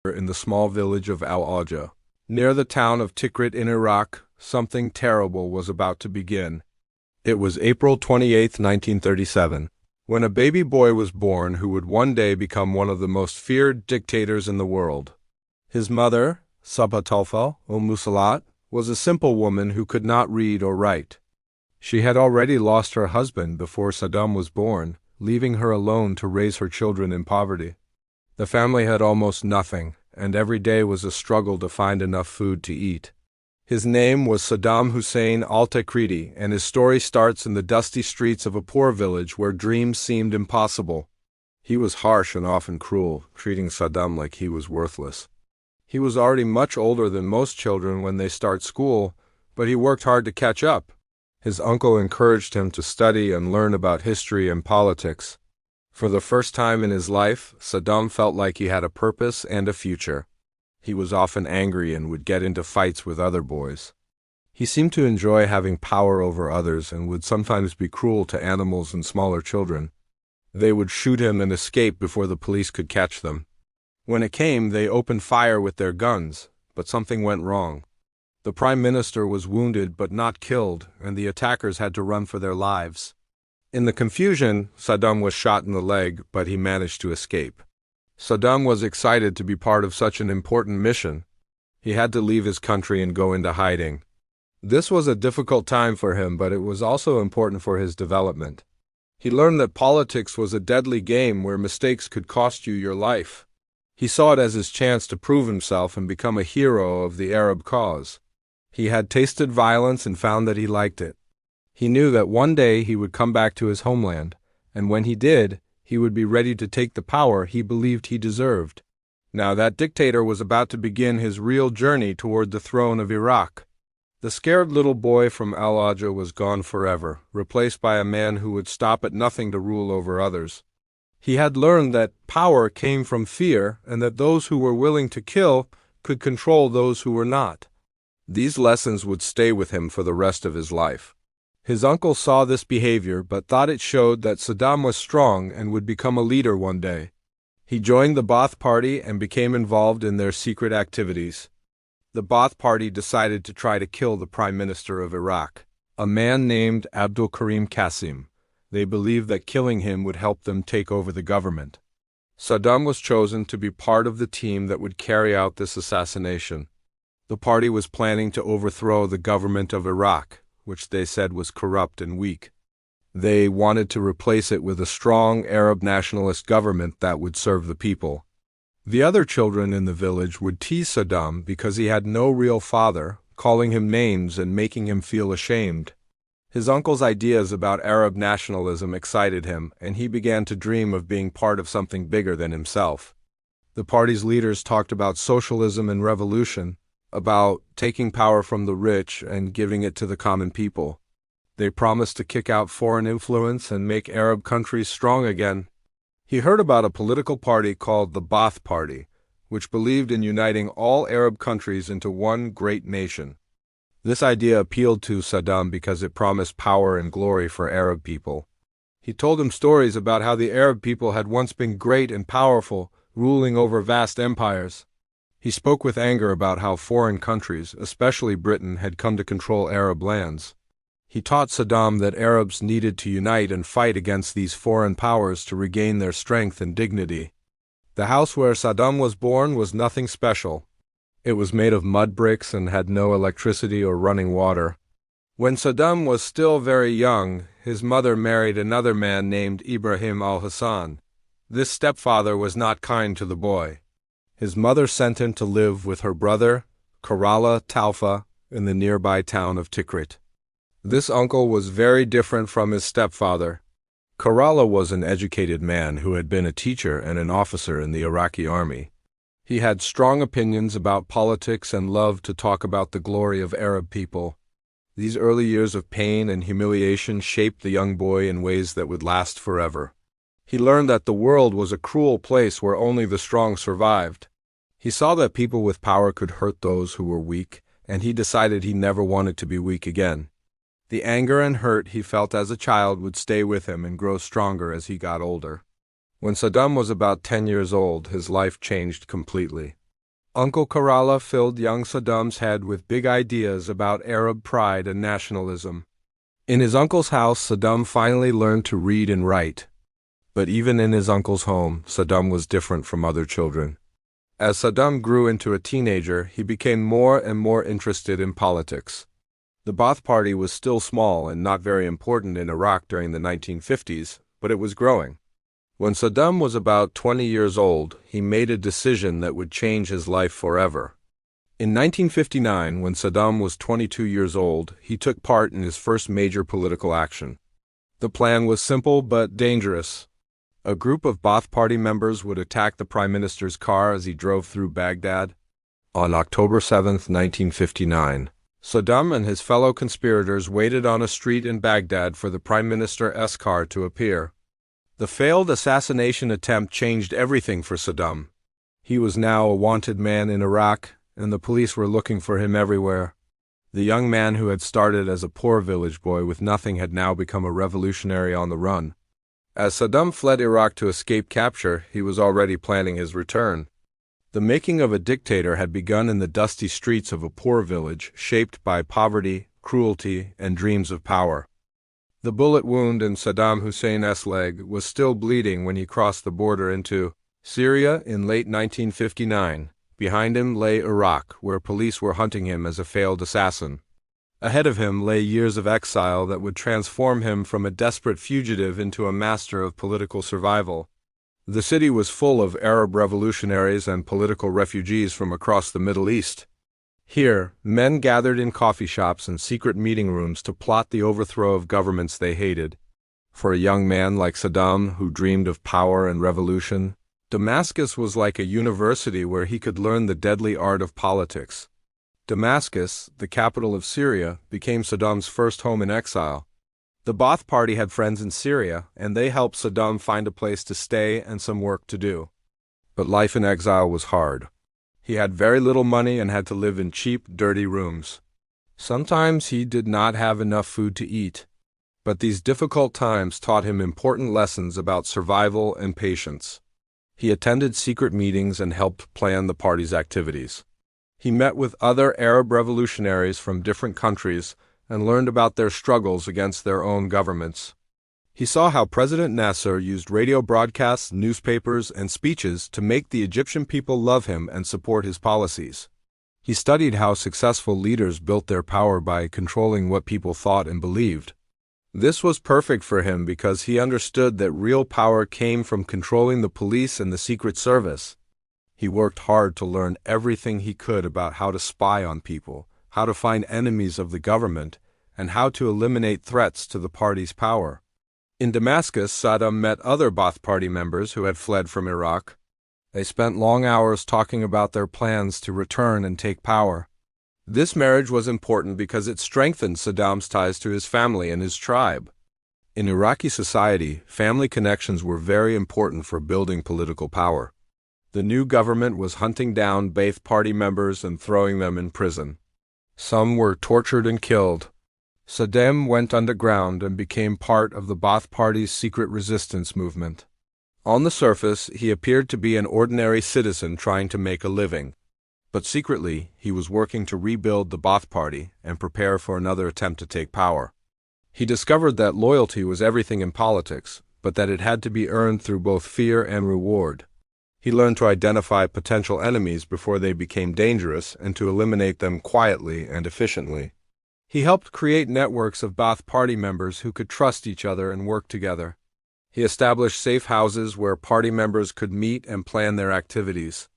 in the small village of Al-Ajah. Near the town of Tikrit in Iraq, something terrible was about to begin. It was April 28, 1937, when a baby boy was born who would one day become one of the most feared dictators in the world. His mother, Sabatolfa Musalat, was a simple woman who could not read or write. She had already lost her husband before Saddam was born, leaving her alone to raise her children in poverty. The family had almost nothing, and every day was a struggle to find enough food to eat. His name was Saddam Hussein al-Tikriti, and his story starts in the dusty streets of a poor village where dreams seemed impossible. He was harsh and often cruel, treating Saddam like he was worthless. He was already much older than most children when they start school, but he worked hard to catch up. His uncle encouraged him to study and learn about history and politics. For the first time in his life, Saddam felt like he had a purpose and a future. He was often angry and would get into fights with other boys. He seemed to enjoy having power over others and would sometimes be cruel to animals and smaller children. They would shoot him and escape before the police could catch them. When it came, they opened fire with their guns, but something went wrong. The prime minister was wounded but not killed, and the attackers had to run for their lives. In the confusion, Saddam was shot in the leg, but he managed to escape. Saddam was excited to be part of such an important mission. He had to leave his country and go into hiding. This was a difficult time for him, but it was also important for his development. He learned that politics was a deadly game where mistakes could cost you your life. He saw it as his chance to prove himself and become a hero of the Arab cause. He had tasted violence and found that he liked it. He knew that one day he would come back to his homeland, and when he did, he would be ready to take the power he believed he deserved. Now that dictator was about to begin his real journey toward the throne of Iraq. The scared little boy from Al-Ajah was gone forever, replaced by a man who would stop at nothing to rule over others. He had learned that power came from fear and that those who were willing to kill could control those who were not. These lessons would stay with him for the rest of his life. His uncle saw this behavior but thought it showed that Saddam was strong and would become a leader one day. He joined the Ba'ath Party and became involved in their secret activities. The Ba'ath Party decided to try to kill the Prime Minister of Iraq, a man named Abdul Karim Qasim. They believed that killing him would help them take over the government. Saddam was chosen to be part of the team that would carry out this assassination. The party was planning to overthrow the government of Iraq, which they said was corrupt and weak. They wanted to replace it with a strong Arab nationalist government that would serve the people. The other children in the village would tease Saddam because he had no real father, calling him names and making him feel ashamed. His uncle's ideas about Arab nationalism excited him, and he began to dream of being part of something bigger than himself. The party's leaders talked about socialism and revolution, about taking power from the rich and giving it to the common people. They promised to kick out foreign influence and make Arab countries strong again. He heard about a political party called the Ba'ath Party, which believed in uniting all Arab countries into one great nation. This idea appealed to Saddam because it promised power and glory for Arab people. He told him stories about how the Arab people had once been great and powerful, ruling over vast empires. He spoke with anger about how foreign countries, especially Britain, had come to control Arab lands. He taught Saddam that Arabs needed to unite and fight against these foreign powers to regain their strength and dignity. The house where Saddam was born was nothing special. It was made of mud bricks and had no electricity or running water. When Saddam was still very young, his mother married another man named Ibrahim al-Hassan. This stepfather was not kind to the boy. His mother sent him to live with her brother, Karala Talfa, in the nearby town of Tikrit. This uncle was very different from his stepfather. Karala was an educated man who had been a teacher and an officer in the Iraqi army. He had strong opinions about politics and loved to talk about the glory of Arab people. These early years of pain and humiliation shaped the young boy in ways that would last forever. He learned that the world was a cruel place where only the strong survived. He saw that people with power could hurt those who were weak, and he decided he never wanted to be weak again. The anger and hurt he felt as a child would stay with him and grow stronger as he got older. When Saddam was about 10 years old, his life changed completely. Uncle Kerala filled young Saddam's head with big ideas about Arab pride and nationalism. In his uncle's house, Saddam finally learned to read and write. But even in his uncle's home, Saddam was different from other children. As Saddam grew into a teenager, he became more and more interested in politics. The Ba'ath Party was still small and not very important in Iraq during the 1950s, but it was growing. When Saddam was about 20 years old, he made a decision that would change his life forever. In 1959, when Saddam was 22 years old, he took part in his first major political action. The plan was simple but dangerous. A group of Ba'ath Party members would attack the Prime Minister's car as he drove through Baghdad. On October 7, 1959, Saddam and his fellow conspirators waited on a street in Baghdad for the Prime Minister's car to appear. The failed assassination attempt changed everything for Saddam. He was now a wanted man in Iraq, and the police were looking for him everywhere. The young man who had started as a poor village boy with nothing had now become a revolutionary on the run. As Saddam fled Iraq to escape capture, he was already planning his return. The making of a dictator had begun in the dusty streets of a poor village, shaped by poverty, cruelty, and dreams of power. The bullet wound in Saddam Hussein's leg was still bleeding when he crossed the border into Syria in late 1959. Behind him lay Iraq, where police were hunting him as a failed assassin. Ahead of him lay years of exile that would transform him from a desperate fugitive into a master of political survival. The city was full of Arab revolutionaries and political refugees from across the Middle East. Here, men gathered in coffee shops and secret meeting rooms to plot the overthrow of governments they hated. For a young man like Saddam, who dreamed of power and revolution, Damascus was like a university where he could learn the deadly art of politics. Damascus, the capital of Syria, became Saddam's first home in exile. The Ba'ath Party had friends in Syria, and they helped Saddam find a place to stay and some work to do. But life in exile was hard. He had very little money and had to live in cheap, dirty rooms. Sometimes he did not have enough food to eat. But these difficult times taught him important lessons about survival and patience. He attended secret meetings and helped plan the party's activities. He met with other Arab revolutionaries from different countries and learned about their struggles against their own governments. He saw how President Nasser used radio broadcasts, newspapers, and speeches to make the Egyptian people love him and support his policies. He studied how successful leaders built their power by controlling what people thought and believed. This was perfect for him because he understood that real power came from controlling the police and the Secret Service. He worked hard to learn everything he could about how to spy on people, how to find enemies of the government, and how to eliminate threats to the party's power. In Damascus, Saddam met other Ba'ath Party members who had fled from Iraq. They spent long hours talking about their plans to return and take power. This marriage was important because it strengthened Saddam's ties to his family and his tribe. In Iraqi society, family connections were very important for building political power. The new government was hunting down Ba'ath Party members and throwing them in prison. Some were tortured and killed. Saddam went underground and became part of the Ba'ath Party's secret resistance movement. On the surface, he appeared to be an ordinary citizen trying to make a living. But secretly, he was working to rebuild the Ba'ath Party and prepare for another attempt to take power. He discovered that loyalty was everything in politics, but that it had to be earned through both fear and reward. He learned to identify potential enemies before they became dangerous and to eliminate them quietly and efficiently. He helped create networks of Ba'ath Party members who could trust each other and work together. He established safe houses where party members could meet and plan their activities.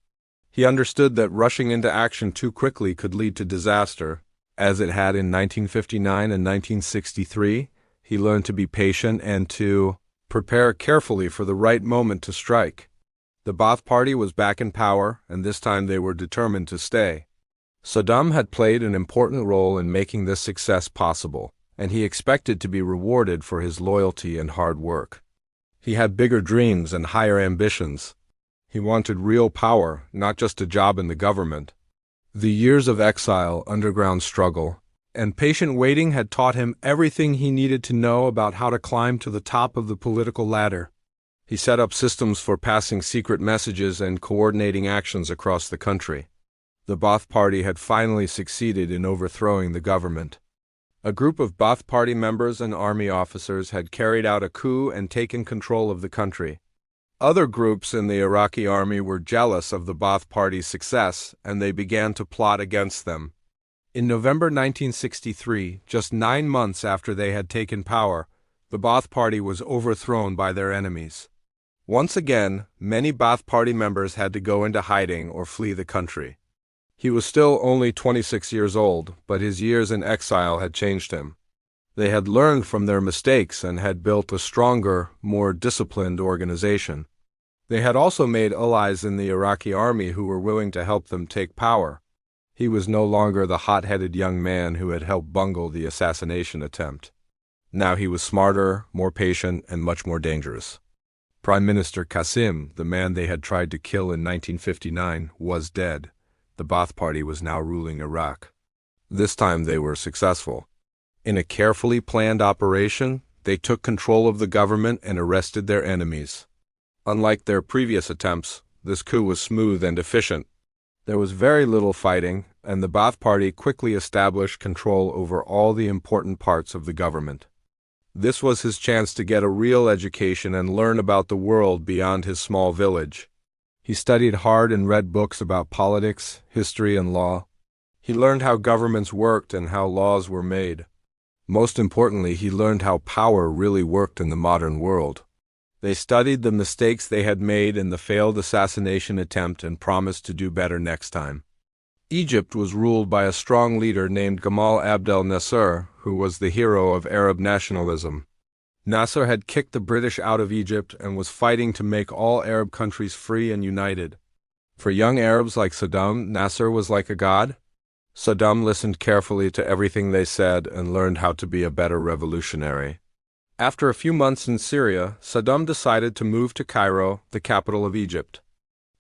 He understood that rushing into action too quickly could lead to disaster. As it had in 1959 and 1963, he learned to be patient and to prepare carefully for the right moment to strike. The Ba'ath Party was back in power, and this time they were determined to stay. Saddam had played an important role in making this success possible, and he expected to be rewarded for his loyalty and hard work. He had bigger dreams and higher ambitions. He wanted real power, not just a job in the government. The years of exile, underground struggle, and patient waiting had taught him everything he needed to know about how to climb to the top of the political ladder. He set up systems for passing secret messages and coordinating actions across the country. The Ba'ath Party had finally succeeded in overthrowing the government. A group of Ba'ath Party members and army officers had carried out a coup and taken control of the country. Other groups in the Iraqi army were jealous of the Ba'ath Party's success, and they began to plot against them. In November 1963, just 9 months after they had taken power, the Ba'ath Party was overthrown by their enemies. Once again, many Ba'ath Party members had to go into hiding or flee the country. He was still only 26 years old, but his years in exile had changed him. They had learned from their mistakes and had built a stronger, more disciplined organization. They had also made allies in the Iraqi army who were willing to help them take power. He was no longer the hot-headed young man who had helped bungle the assassination attempt. Now he was smarter, more patient, and much more dangerous. Prime Minister Qasim, the man they had tried to kill in 1959, was dead. The Ba'ath Party was now ruling Iraq. This time they were successful. In a carefully planned operation, they took control of the government and arrested their enemies. Unlike their previous attempts, this coup was smooth and efficient. There was very little fighting, and the Ba'ath Party quickly established control over all the important parts of the government. This was his chance to get a real education and learn about the world beyond his small village. He studied hard and read books about politics, history, and law. He learned how governments worked and how laws were made. Most importantly, he learned how power really worked in the modern world. They studied the mistakes they had made in the failed assassination attempt and promised to do better next time. Egypt was ruled by a strong leader named Gamal Abdel Nasser, who was the hero of Arab nationalism. Nasser had kicked the British out of Egypt and was fighting to make all Arab countries free and united. For young Arabs like Saddam, Nasser was like a god. Saddam listened carefully to everything they said and learned how to be a better revolutionary. After a few months in Syria, Saddam decided to move to Cairo, the capital of Egypt.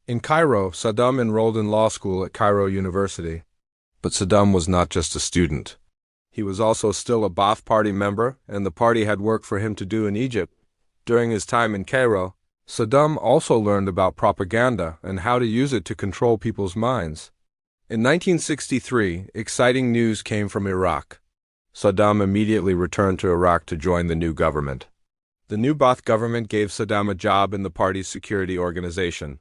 In Cairo, Saddam enrolled in law school at Cairo University. But Saddam was not just a student. He was also still a Ba'ath Party member, and the party had work for him to do in Egypt. During his time in Cairo, Saddam also learned about propaganda and how to use it to control people's minds. In 1963, exciting news came from Iraq. Saddam immediately returned to Iraq to join the new government. The new Ba'ath government gave Saddam a job in the party's security organization.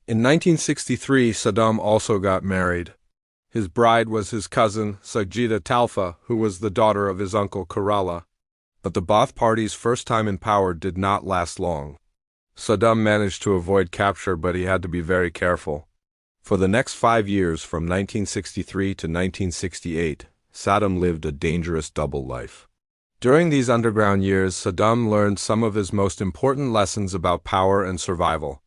In 1963, Saddam also got married. His bride was his cousin, Sajida Talfa, who was the daughter of his uncle Kerala. But the Ba'ath Party's first time in power did not last long. Saddam managed to avoid capture, but he had to be very careful. For the next 5 years, from 1963 to 1968, Saddam lived a dangerous double life. During these underground years, Saddam learned some of his most important lessons about power and survival.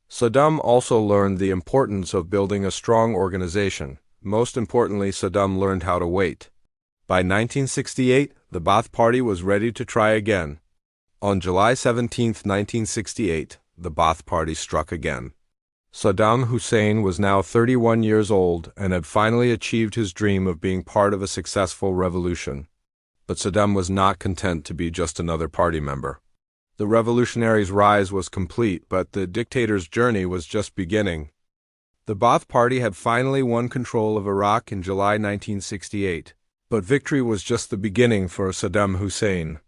Saddam also learned the importance of building a strong organization. Most importantly, Saddam learned how to wait. By 1968, the Ba'ath Party was ready to try again. On July 17, 1968, the Ba'ath Party struck again. Saddam Hussein was now 31 years old and had finally achieved his dream of being part of a successful revolution. But Saddam was not content to be just another party member. The revolutionaries' rise was complete, but the dictator's journey was just beginning. The Ba'ath Party had finally won control of Iraq in July 1968, but victory was just the beginning for Saddam Hussein.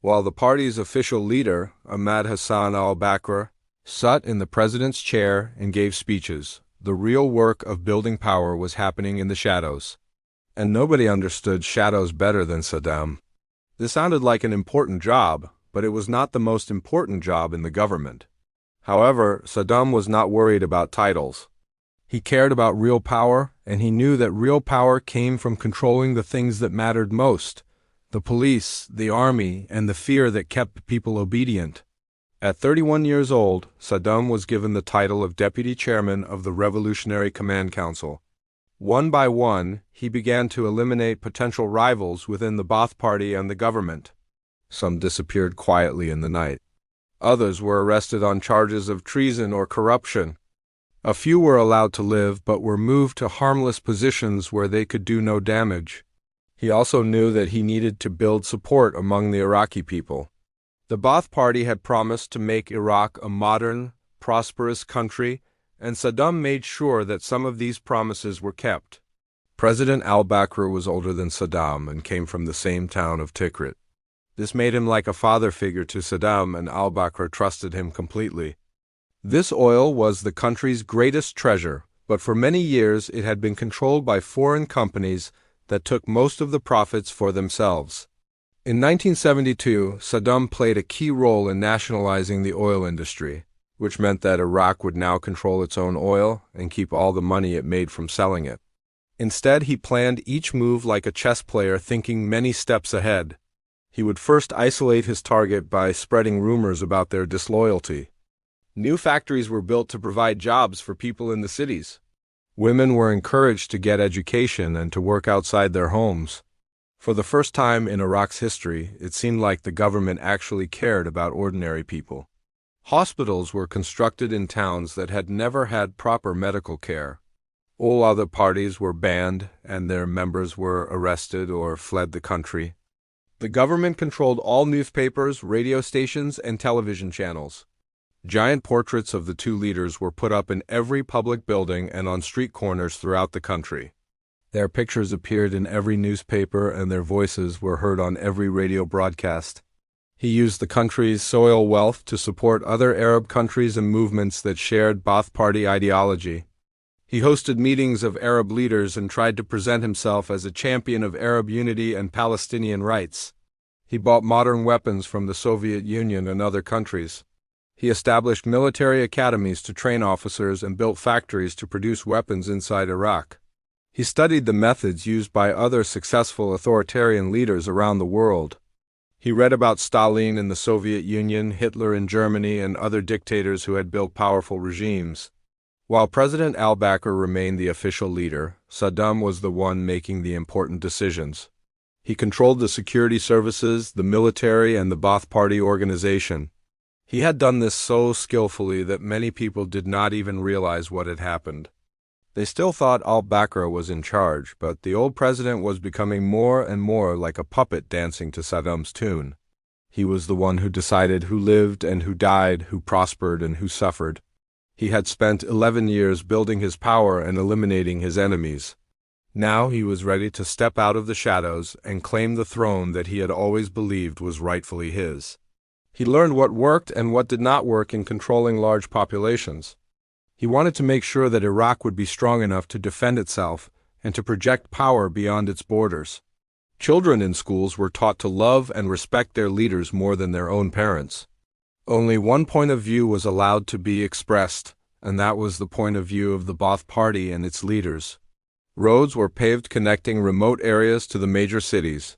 While the party's official leader, Ahmad Hassan al-Bakr, sat in the president's chair and gave speeches, the real work of building power was happening in the shadows. And nobody understood shadows better than Saddam. This sounded like an important job, but it was not the most important job in the government. However, Saddam was not worried about titles. He cared about real power, and he knew that real power came from controlling the things that mattered most: the police, the army, and the fear that kept people obedient. At 31 years old, Saddam was given the title of Deputy Chairman of the Revolutionary Command Council. One by one, he began to eliminate potential rivals within the Ba'ath Party and the government. Some disappeared quietly in the night. Others were arrested on charges of treason or corruption. A few were allowed to live, but were moved to harmless positions where they could do no damage. He also knew that he needed to build support among the Iraqi people. The Ba'ath Party had promised to make Iraq a modern, prosperous country and Saddam made sure that some of these promises were kept. President al-Bakr was older than Saddam and came from the same town of Tikrit. This made him like a father figure to Saddam, and al-Bakr trusted him completely. This oil was the country's greatest treasure, but for many years it had been controlled by foreign companies that took most of the profits for themselves. In 1972, Saddam played a key role in nationalizing the oil industry, which meant that Iraq would now control its own oil and keep all the money it made from selling it. Instead, he planned each move like a chess player, thinking many steps ahead. He would first isolate his target by spreading rumors about their disloyalty. New factories were built to provide jobs for people in the cities. Women were encouraged to get education and to work outside their homes. For the first time in Iraq's history, it seemed like the government actually cared about ordinary people. Hospitals were constructed in towns that had never had proper medical care. All other parties were banned, and their members were arrested or fled the country. The government controlled all newspapers, radio stations, and television channels. Giant portraits of the two leaders were put up in every public building and on street corners throughout the country. Their pictures appeared in every newspaper, and their voices were heard on every radio broadcast. He used the country's soil wealth to support other Arab countries and movements that shared Ba'ath Party ideology. He hosted meetings of Arab leaders and tried to present himself as a champion of Arab unity and Palestinian rights. He bought modern weapons from the Soviet Union and other countries. He established military academies to train officers and built factories to produce weapons inside Iraq. He studied the methods used by other successful authoritarian leaders around the world. He read about Stalin in the Soviet Union, Hitler in Germany, and other dictators who had built powerful regimes. While President al-Bakr remained the official leader, Saddam was the one making the important decisions. He controlled the security services, the military, and the Ba'ath Party organization. He had done this so skillfully that many people did not even realize what had happened. They still thought al-Bakr was in charge, but the old president was becoming more and more like a puppet dancing to Saddam's tune. He was the one who decided who lived and who died, who prospered and who suffered. He had spent 11 years building his power and eliminating his enemies. Now he was ready to step out of the shadows and claim the throne that he had always believed was rightfully his. He learned what worked and what did not work in controlling large populations. He wanted to make sure that Iraq would be strong enough to defend itself and to project power beyond its borders. Children in schools were taught to love and respect their leaders more than their own parents. Only one point of view was allowed to be expressed, and that was the point of view of the Ba'ath Party and its leaders. Roads were paved connecting remote areas to the major cities.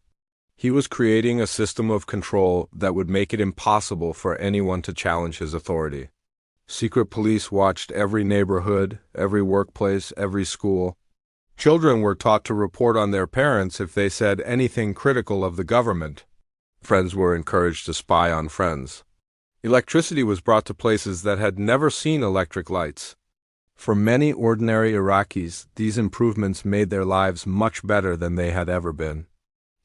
He was creating a system of control that would make it impossible for anyone to challenge his authority. Secret police watched every neighborhood, every workplace, every school. Children were taught to report on their parents if they said anything critical of the government. Friends were encouraged to spy on friends. Electricity was brought to places that had never seen electric lights. For many ordinary Iraqis, these improvements made their lives much better than they had ever been.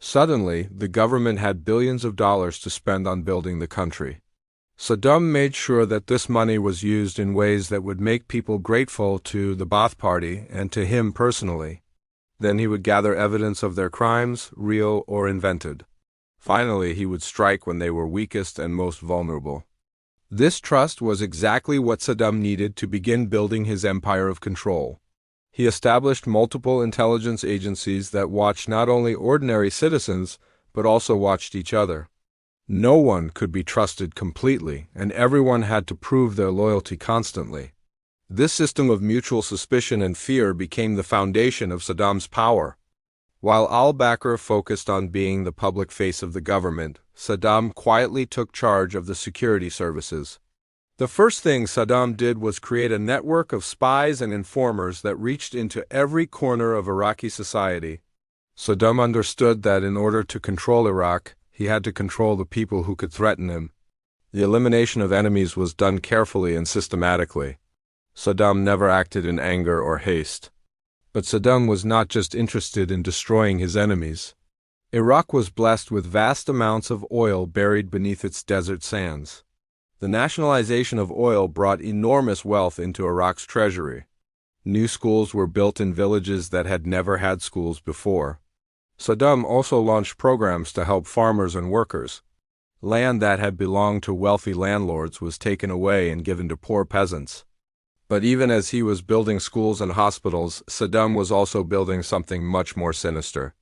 Suddenly, the government had billions of dollars to spend on building the country. Saddam made sure that this money was used in ways that would make people grateful to the Ba'ath Party and to him personally. Then he would gather evidence of their crimes, real or invented. Finally, he would strike when they were weakest and most vulnerable. This trust was exactly what Saddam needed to begin building his empire of control. He established multiple intelligence agencies that watched not only ordinary citizens, but also watched each other. No one could be trusted completely, and everyone had to prove their loyalty constantly. This system of mutual suspicion and fear became the foundation of Saddam's power. While al-Bakr focused on being the public face of the government, Saddam quietly took charge of the security services. The first thing Saddam did was create a network of spies and informers that reached into every corner of Iraqi society. Saddam understood that in order to control Iraq, he had to control the people who could threaten him. The elimination of enemies was done carefully and systematically. Saddam never acted in anger or haste. But Saddam was not just interested in destroying his enemies. Iraq was blessed with vast amounts of oil buried beneath its desert sands. The nationalization of oil brought enormous wealth into Iraq's treasury. New schools were built in villages that had never had schools before. Saddam also launched programs to help farmers and workers. Land that had belonged to wealthy landlords was taken away and given to poor peasants. But even as he was building schools and hospitals, Saddam was also building something much more sinister.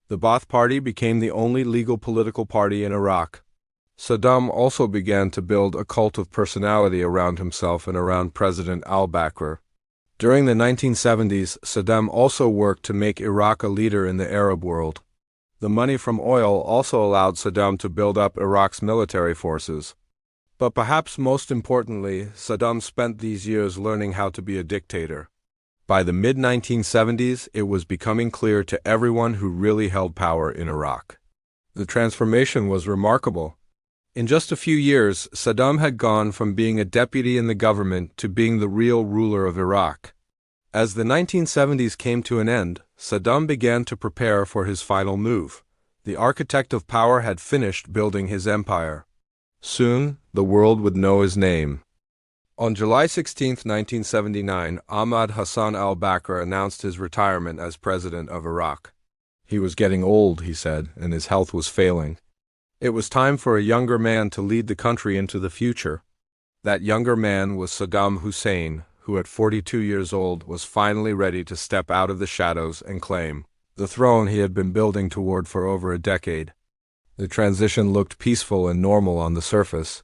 The Ba'ath Party became the only legal political party in Iraq. Saddam also began to build a cult of personality around himself and around President al-Bakr. During the 1970s, Saddam also worked to make Iraq a leader in the Arab world. The money from oil also allowed Saddam to build up Iraq's military forces. But perhaps most importantly, Saddam spent these years learning how to be a dictator. By the mid-1970s, it was becoming clear to everyone who really held power in Iraq. The transformation was remarkable. In just a few years, Saddam had gone from being a deputy in the government to being the real ruler of Iraq. As the 1970s came to an end, Saddam began to prepare for his final move. The architect of power had finished building his empire. Soon, the world would know his name. On July 16, 1979, Ahmad Hassan al-Bakr announced his retirement as president of Iraq. He was getting old, he said, and his health was failing. It was time for a younger man to lead the country into the future. That younger man was Saddam Hussein, who at 42 years old was finally ready to step out of the shadows and claim the throne he had been building toward for over a decade. The transition looked peaceful and normal on the surface.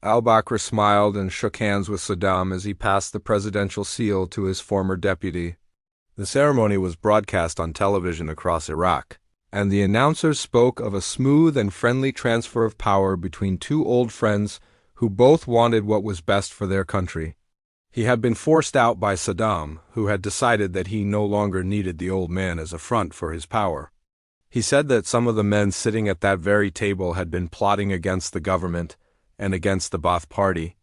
Al-Bakr smiled and shook hands with Saddam as he passed the presidential seal to his former deputy. The ceremony was broadcast on television across Iraq, and the announcers spoke of a smooth and friendly transfer of power between two old friends who both wanted what was best for their country. He had been forced out by Saddam, who had decided that he no longer needed the old man as a front for his power. He said that some of the men sitting at that very table had been plotting against the government and against the Ba'ath Party.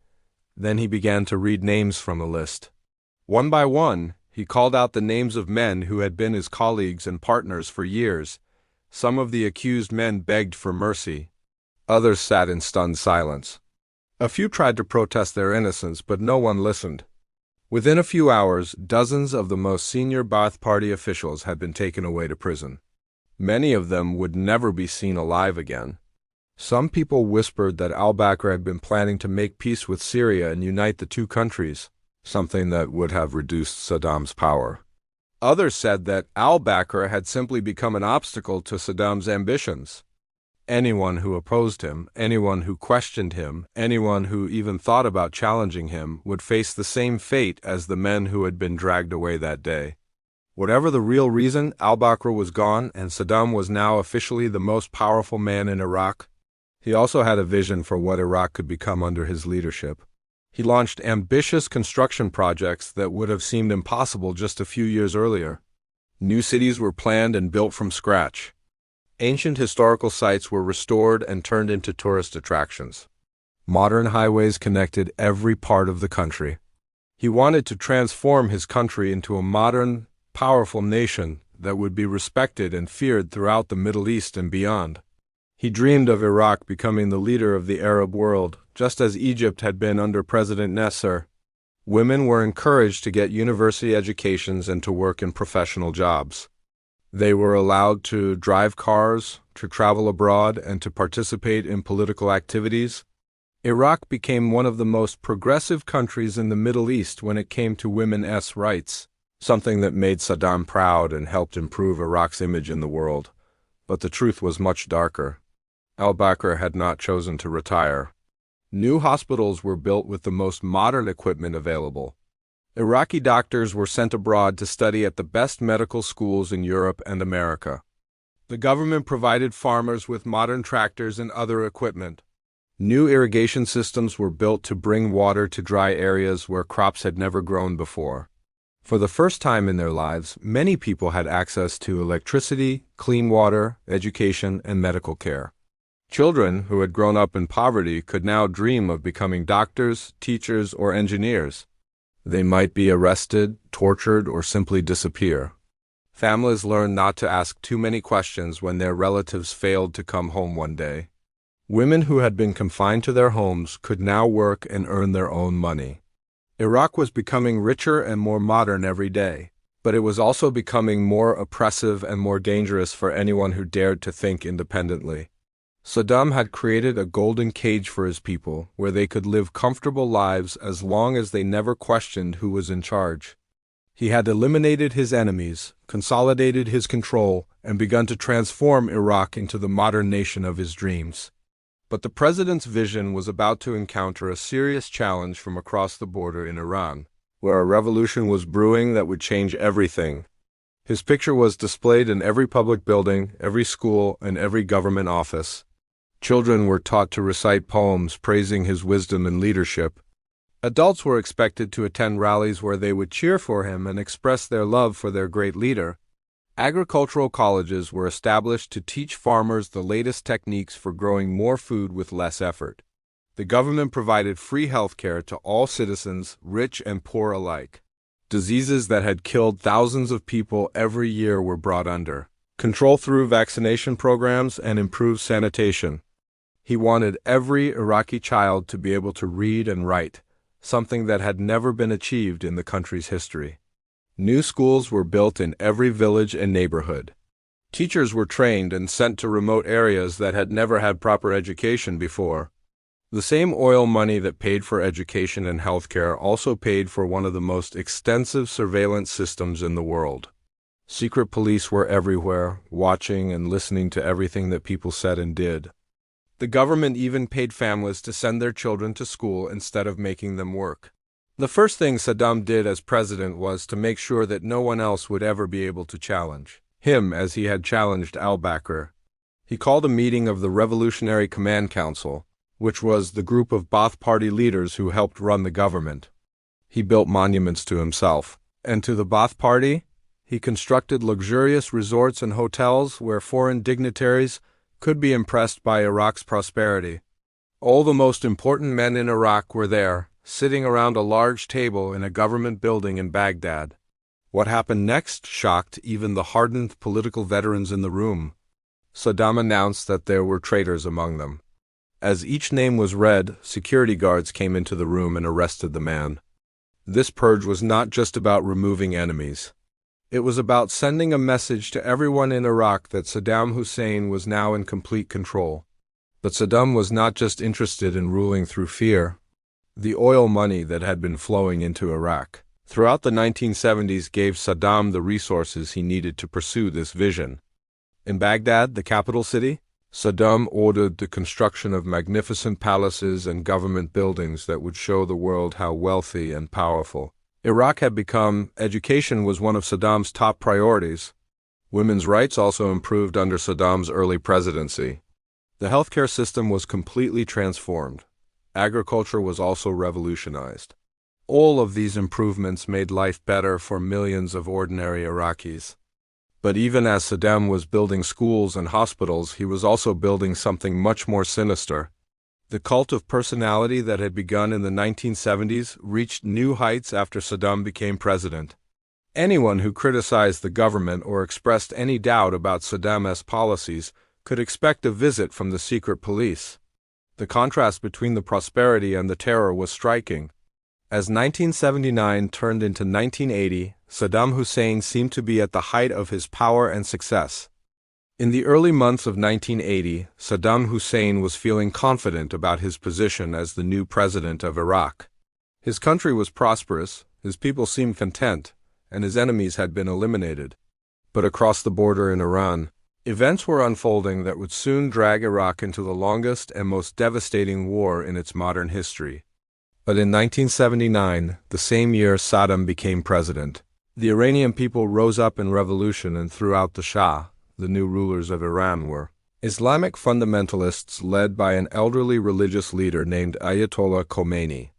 Then he began to read names from a list. One by one, he called out the names of men who had been his colleagues and partners for years. Some of the accused men begged for mercy. Others sat in stunned silence. A few tried to protest their innocence, but no one listened. Within a few hours, dozens of the most senior Ba'ath Party officials had been taken away to prison. Many of them would never be seen alive again. Some people whispered that al-Bakr had been planning to make peace with Syria and unite the two countries, something that would have reduced Saddam's power. Others said that al-Bakr had simply become an obstacle to Saddam's ambitions. Anyone who opposed him, anyone who questioned him, anyone who even thought about challenging him would face the same fate as the men who had been dragged away that day. Whatever the real reason, al-Bakr was gone, and Saddam was now officially the most powerful man in Iraq. He also had a vision for what Iraq could become under his leadership. He launched ambitious construction projects that would have seemed impossible just a few years earlier. New cities were planned and built from scratch. Ancient historical sites were restored and turned into tourist attractions. Modern highways connected every part of the country. He wanted to transform his country into a modern, powerful nation that would be respected and feared throughout the Middle East and beyond. He dreamed of Iraq becoming the leader of the Arab world, just as Egypt had been under President Nasser. Women were encouraged to get university educations and to work in professional jobs. They were allowed to drive cars, to travel abroad, and to participate in political activities. Iraq became one of the most progressive countries in the Middle East when it came to women's rights, something that made Saddam proud and helped improve Iraq's image in the world. But the truth was much darker. Al-Bakr had not chosen to retire. New hospitals were built with the most modern equipment available. Iraqi doctors were sent abroad to study at the best medical schools in Europe and America. The government provided farmers with modern tractors and other equipment. New irrigation systems were built to bring water to dry areas where crops had never grown before. For the first time in their lives, many people had access to electricity, clean water, education, and medical care. Children who had grown up in poverty could now dream of becoming doctors, teachers, or engineers. They might be arrested, tortured, or simply disappear. Families learned not to ask too many questions when their relatives failed to come home one day. Women who had been confined to their homes could now work and earn their own money. Iraq was becoming richer and more modern every day, but it was also becoming more oppressive and more dangerous for anyone who dared to think independently. Saddam had created a golden cage for his people, where they could live comfortable lives as long as they never questioned who was in charge. He had eliminated his enemies, consolidated his control, and begun to transform Iraq into the modern nation of his dreams. But the president's vision was about to encounter a serious challenge from across the border in Iran, where a revolution was brewing that would change everything. His picture was displayed in every public building, every school, and every government office. Children were taught to recite poems praising his wisdom and leadership. Adults were expected to attend rallies where they would cheer for him and express their love for their great leader. Agricultural colleges were established to teach farmers the latest techniques for growing more food with less effort. The government provided free health care to all citizens, rich and poor alike. Diseases that had killed thousands of people every year were brought under control through vaccination programs and improved sanitation. He wanted every Iraqi child to be able to read and write, something that had never been achieved in the country's history. New schools were built in every village and neighborhood. Teachers were trained and sent to remote areas that had never had proper education before. The same oil money that paid for education and healthcare also paid for one of the most extensive surveillance systems in the world. Secret police were everywhere, watching and listening to everything that people said and did. The government even paid families to send their children to school instead of making them work. The first thing Saddam did as president was to make sure that no one else would ever be able to challenge him as he had challenged al-Bakr. He called a meeting of the Revolutionary Command Council, which was the group of Ba'ath Party leaders who helped run the government. He built monuments to himself, and to the Ba'ath Party, he constructed luxurious resorts and hotels where foreign dignitaries could be impressed by Iraq's prosperity. All the most important men in Iraq were there, sitting around a large table in a government building in Baghdad. What happened next shocked even the hardened political veterans in the room. Saddam announced that there were traitors among them. As each name was read, security guards came into the room and arrested the man. This purge was not just about removing enemies. It was about sending a message to everyone in Iraq that Saddam Hussein was now in complete control. But Saddam was not just interested in ruling through fear. The oil money that had been flowing into Iraq throughout the 1970s gave Saddam the resources he needed to pursue this vision. In Baghdad, the capital city, Saddam ordered the construction of magnificent palaces and government buildings that would show the world how wealthy and powerful Iraq had become. Education was one of Saddam's top priorities. Women's rights also improved under Saddam's early presidency. The healthcare system was completely transformed. Agriculture was also revolutionized. All of these improvements made life better for millions of ordinary Iraqis. But even as Saddam was building schools and hospitals, he was also building something much more sinister. The cult of personality that had begun in the 1970s reached new heights after Saddam became president. Anyone who criticized the government or expressed any doubt about Saddam's policies could expect a visit from the secret police. The contrast between the prosperity and the terror was striking. As 1979 turned into 1980, Saddam Hussein seemed to be at the height of his power and success. In the early months of 1980, Saddam Hussein was feeling confident about his position as the new president of Iraq. His country was prosperous, his people seemed content, and his enemies had been eliminated. But across the border in Iran, events were unfolding that would soon drag Iraq into the longest and most devastating war in its modern history. But in 1979, the same year Saddam became president, the Iranian people rose up in revolution and threw out the Shah. The new rulers of Iran were Islamic fundamentalists led by an elderly religious leader named Ayatollah Khomeini.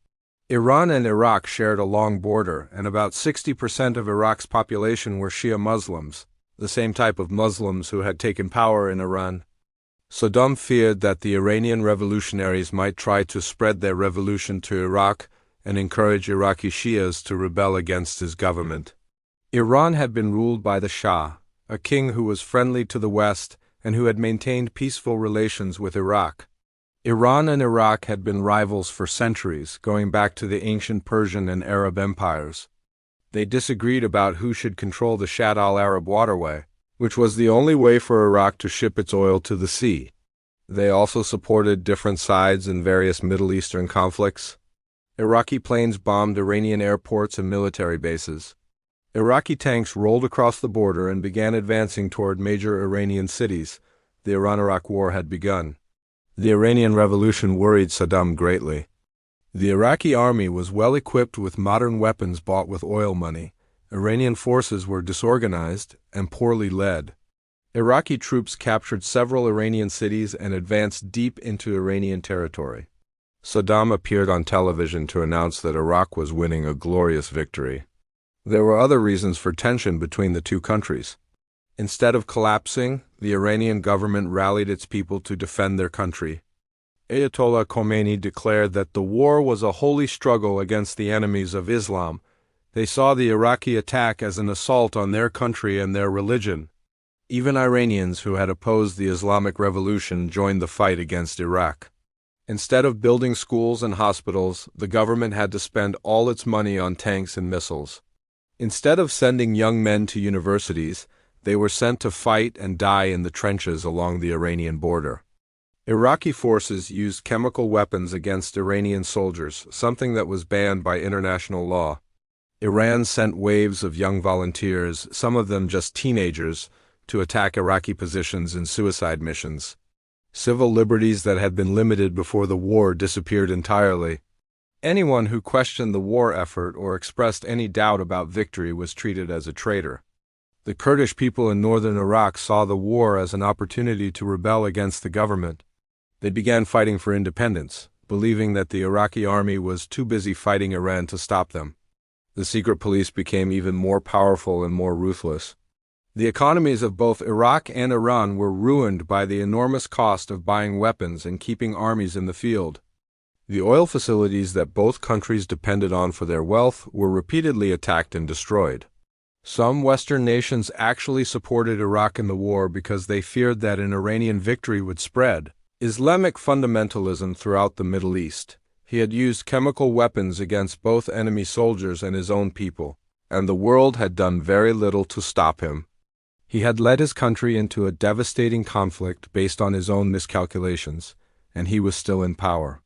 Iran and Iraq shared a long border, and about 60% of Iraq's population were Shia Muslims, the same type of Muslims who had taken power in Iran. Saddam feared that the Iranian revolutionaries might try to spread their revolution to Iraq and encourage Iraqi Shias to rebel against his government. Iran had been ruled by the Shah, a king who was friendly to the West and who had maintained peaceful relations with Iraq. Iran and Iraq had been rivals for centuries, going back to the ancient Persian and Arab empires. They disagreed about who should control the Shatt al-Arab waterway, which was the only way for Iraq to ship its oil to the sea. They also supported different sides in various Middle Eastern conflicts. Iraqi planes bombed Iranian airports and military bases. Iraqi tanks rolled across the border and began advancing toward major Iranian cities. The Iran-Iraq War had begun. The Iranian Revolution worried Saddam greatly. The Iraqi army was well equipped with modern weapons bought with oil money. Iranian forces were disorganized and poorly led. Iraqi troops captured several Iranian cities and advanced deep into Iranian territory. Saddam appeared on television to announce that Iraq was winning a glorious victory. There were other reasons for tension between the two countries. Instead of collapsing, the Iranian government rallied its people to defend their country. Ayatollah Khomeini declared that the war was a holy struggle against the enemies of Islam. They saw the Iraqi attack as an assault on their country and their religion. Even Iranians who had opposed the Islamic Revolution joined the fight against Iraq. Instead of building schools and hospitals, the government had to spend all its money on tanks and missiles. Instead of sending young men to universities, they were sent to fight and die in the trenches along the Iranian border. Iraqi forces used chemical weapons against Iranian soldiers, something that was banned by international law. Iran sent waves of young volunteers, some of them just teenagers, to attack Iraqi positions in suicide missions. Civil liberties that had been limited before the war disappeared entirely. Anyone who questioned the war effort or expressed any doubt about victory was treated as a traitor. The Kurdish people in northern Iraq saw the war as an opportunity to rebel against the government. They began fighting for independence, believing that the Iraqi army was too busy fighting Iran to stop them. The secret police became even more powerful and more ruthless. The economies of both Iraq and Iran were ruined by the enormous cost of buying weapons and keeping armies in the field. The oil facilities that both countries depended on for their wealth were repeatedly attacked and destroyed. Some Western nations actually supported Iraq in the war because they feared that an Iranian victory would spread Islamic fundamentalism throughout the Middle East. He had used chemical weapons against both enemy soldiers and his own people, and the world had done very little to stop him. He had led his country into a devastating conflict based on his own miscalculations, and he was still in power.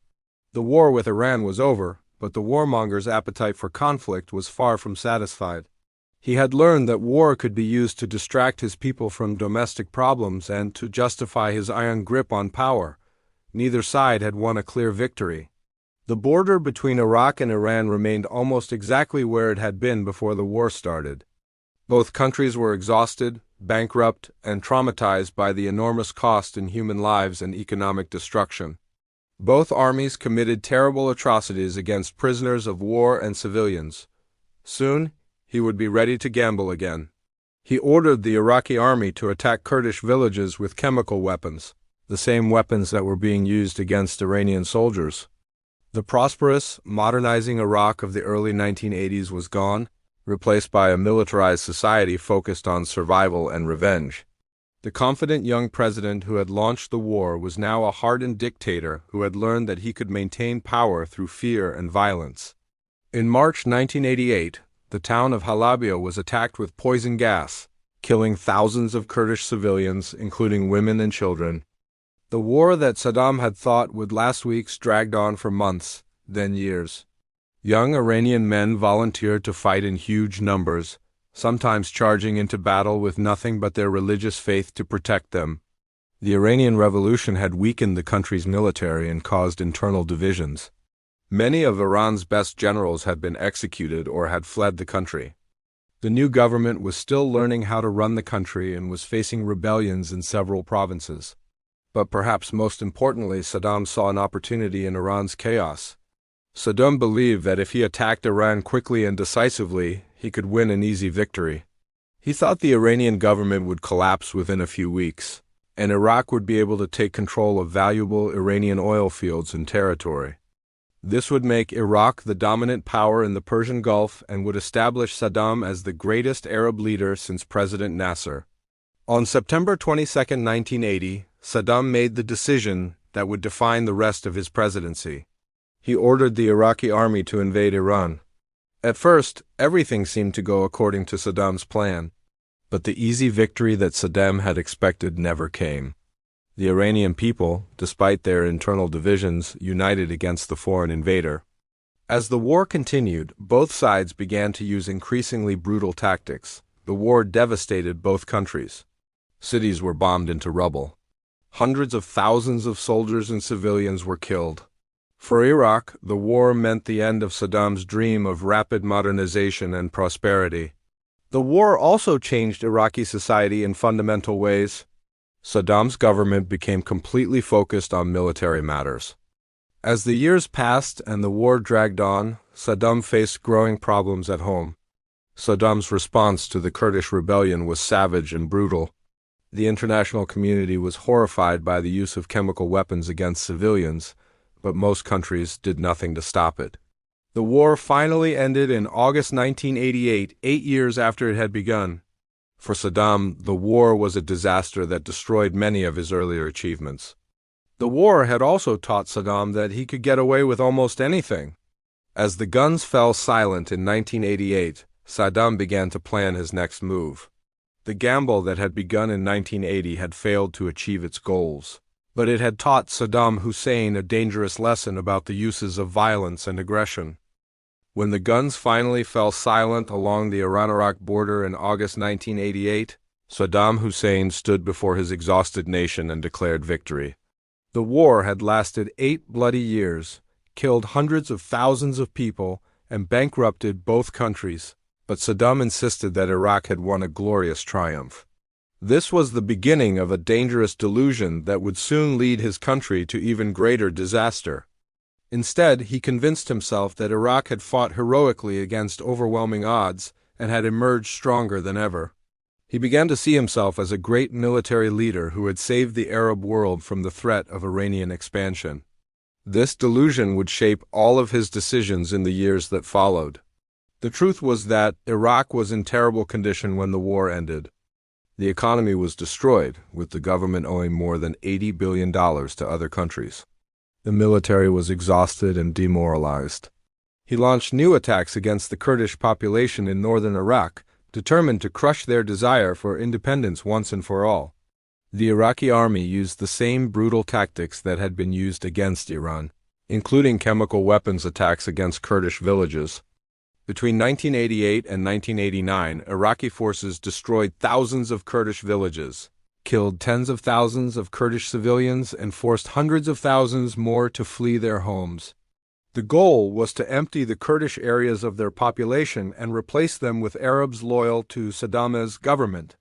The war with Iran was over, but the warmonger's appetite for conflict was far from satisfied. He had learned that war could be used to distract his people from domestic problems and to justify his iron grip on power. Neither side had won a clear victory. The border between Iraq and Iran remained almost exactly where it had been before the war started. Both countries were exhausted, bankrupt, and traumatized by the enormous cost in human lives and economic destruction. Both armies committed terrible atrocities against prisoners of war and civilians. Soon, he would be ready to gamble again. He ordered the Iraqi army to attack Kurdish villages with chemical weapons, the same weapons that were being used against Iranian soldiers. The prosperous, modernizing Iraq of the early 1980s was gone, replaced by a militarized society focused on survival and revenge. The confident young president who had launched the war was now a hardened dictator who had learned that he could maintain power through fear and violence. In March 1988, the town of Halabja was attacked with poison gas, killing thousands of Kurdish civilians, including women and children. The war that Saddam had thought would last weeks dragged on for months, then years. Young Iranian men volunteered to fight in huge numbers, sometimes charging into battle with nothing but their religious faith to protect them. The Iranian Revolution had weakened the country's military and caused internal divisions. Many of Iran's best generals had been executed or had fled the country. The new government was still learning how to run the country and was facing rebellions in several provinces. But perhaps most importantly, Saddam saw an opportunity in Iran's chaos. Saddam believed that if he attacked Iran quickly and decisively, he could win an easy victory. He thought the Iranian government would collapse within a few weeks, and Iraq would be able to take control of valuable Iranian oil fields and territory. This would make Iraq the dominant power in the Persian Gulf and would establish Saddam as the greatest Arab leader since President Nasser. On September 22, 1980, Saddam made the decision, that would define the rest of his presidency. He ordered the Iraqi army to invade Iran. At first, everything seemed to go according to Saddam's plan, but the easy victory that Saddam had expected never came. The Iranian people, despite their internal divisions, united against the foreign invader. As the war continued, both sides began to use increasingly brutal tactics. The war devastated both countries. Cities were bombed into rubble. Hundreds of thousands of soldiers and civilians were killed. For Iraq, the war meant the end of Saddam's dream of rapid modernization and prosperity. The war also changed Iraqi society in fundamental ways. Saddam's government became completely focused on military matters. As the years passed and the war dragged on, Saddam faced growing problems at home. Saddam's response to the Kurdish rebellion was savage and brutal. The international community was horrified by the use of chemical weapons against civilians, but most countries did nothing to stop it. The war finally ended in August 1988, 8 years after it had begun. For Saddam, the war was a disaster that destroyed many of his earlier achievements. The war had also taught Saddam that he could get away with almost anything. As the guns fell silent in 1988, Saddam began to plan his next move. The gamble that had begun in 1980 had failed to achieve its goals, but it had taught Saddam Hussein a dangerous lesson about the uses of violence and aggression. When the guns finally fell silent along the Iran-Iraq border in August 1988, Saddam Hussein stood before his exhausted nation and declared victory. The war had lasted 8 bloody years, killed hundreds of thousands of people, and bankrupted both countries, but Saddam insisted that Iraq had won a glorious triumph. This was the beginning of a dangerous delusion that would soon lead his country to even greater disaster. Instead, he convinced himself that Iraq had fought heroically against overwhelming odds and had emerged stronger than ever. He began to see himself as a great military leader who had saved the Arab world from the threat of Iranian expansion. This delusion would shape all of his decisions in the years that followed. The truth was that Iraq was in terrible condition when the war ended. The economy was destroyed, with the government owing more than $80 billion to other countries. The military was exhausted and demoralized. He launched new attacks against the Kurdish population in northern Iraq, determined to crush their desire for independence once and for all. The Iraqi army used the same brutal tactics that had been used against Iran, including chemical weapons attacks against Kurdish villages. Between 1988 and 1989, Iraqi forces destroyed thousands of Kurdish villages, killed tens of thousands of Kurdish civilians, and forced hundreds of thousands more to flee their homes. The goal was to empty the Kurdish areas of their population and replace them with Arabs loyal to Saddam's government.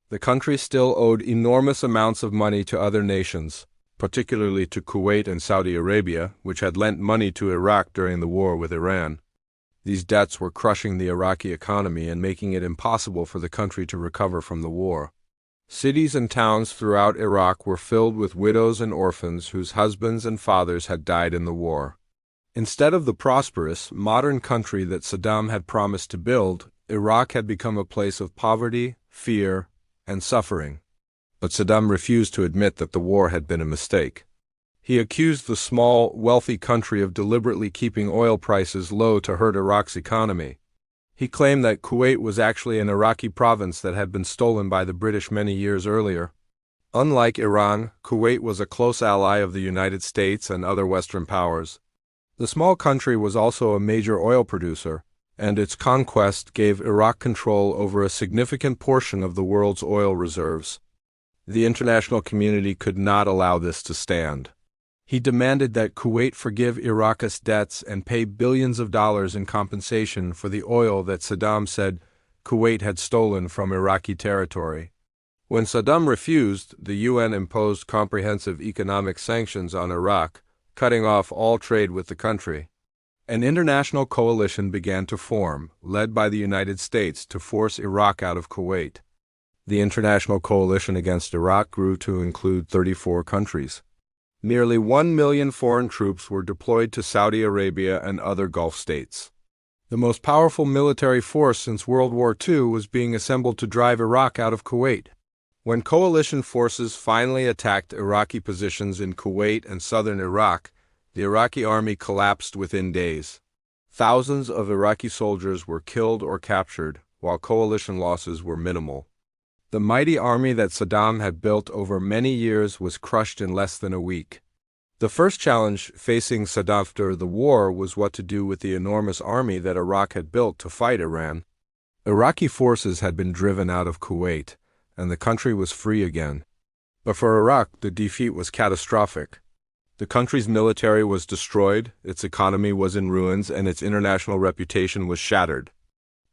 The country still owed enormous amounts of money to other nations, particularly to Kuwait and Saudi Arabia, which had lent money to Iraq during the war with Iran. These debts were crushing the Iraqi economy and making it impossible for the country to recover from the war. Cities and towns throughout Iraq were filled with widows and orphans whose husbands and fathers had died in the war. Instead of the prosperous, modern country that Saddam had promised to build, Iraq had become a place of poverty, fear, and suffering. But Saddam refused to admit that the war had been a mistake. He accused the small, wealthy country of deliberately keeping oil prices low to hurt Iraq's economy. He claimed that Kuwait was actually an Iraqi province that had been stolen by the British many years earlier. Unlike Iran, Kuwait was a close ally of the United States and other Western powers. The small country was also a major oil producer, and its conquest gave Iraq control over a significant portion of the world's oil reserves. The international community could not allow this to stand. He demanded that Kuwait forgive Iraq's debts and pay billions of dollars in compensation for the oil that Saddam said Kuwait had stolen from Iraqi territory. When Saddam refused, the UN imposed comprehensive economic sanctions on Iraq, cutting off all trade with the country. An international coalition began to form, led by the United States, to force Iraq out of Kuwait. The international coalition against Iraq grew to include 34 countries. Nearly 1 million foreign troops were deployed to Saudi Arabia and other Gulf states. The most powerful military force since World War II was being assembled to drive Iraq out of Kuwait. When coalition forces finally attacked Iraqi positions in Kuwait and southern Iraq, the Iraqi army collapsed within days. Thousands of Iraqi soldiers were killed or captured, while coalition losses were minimal. The mighty army that Saddam had built over many years was crushed in less than a week. The first challenge facing Saddam after the war was what to do with the enormous army that Iraq had built to fight Iran. Iraqi forces had been driven out of Kuwait, and the country was free again. But for Iraq, the defeat was catastrophic. The country's military was destroyed, its economy was in ruins, and its international reputation was shattered.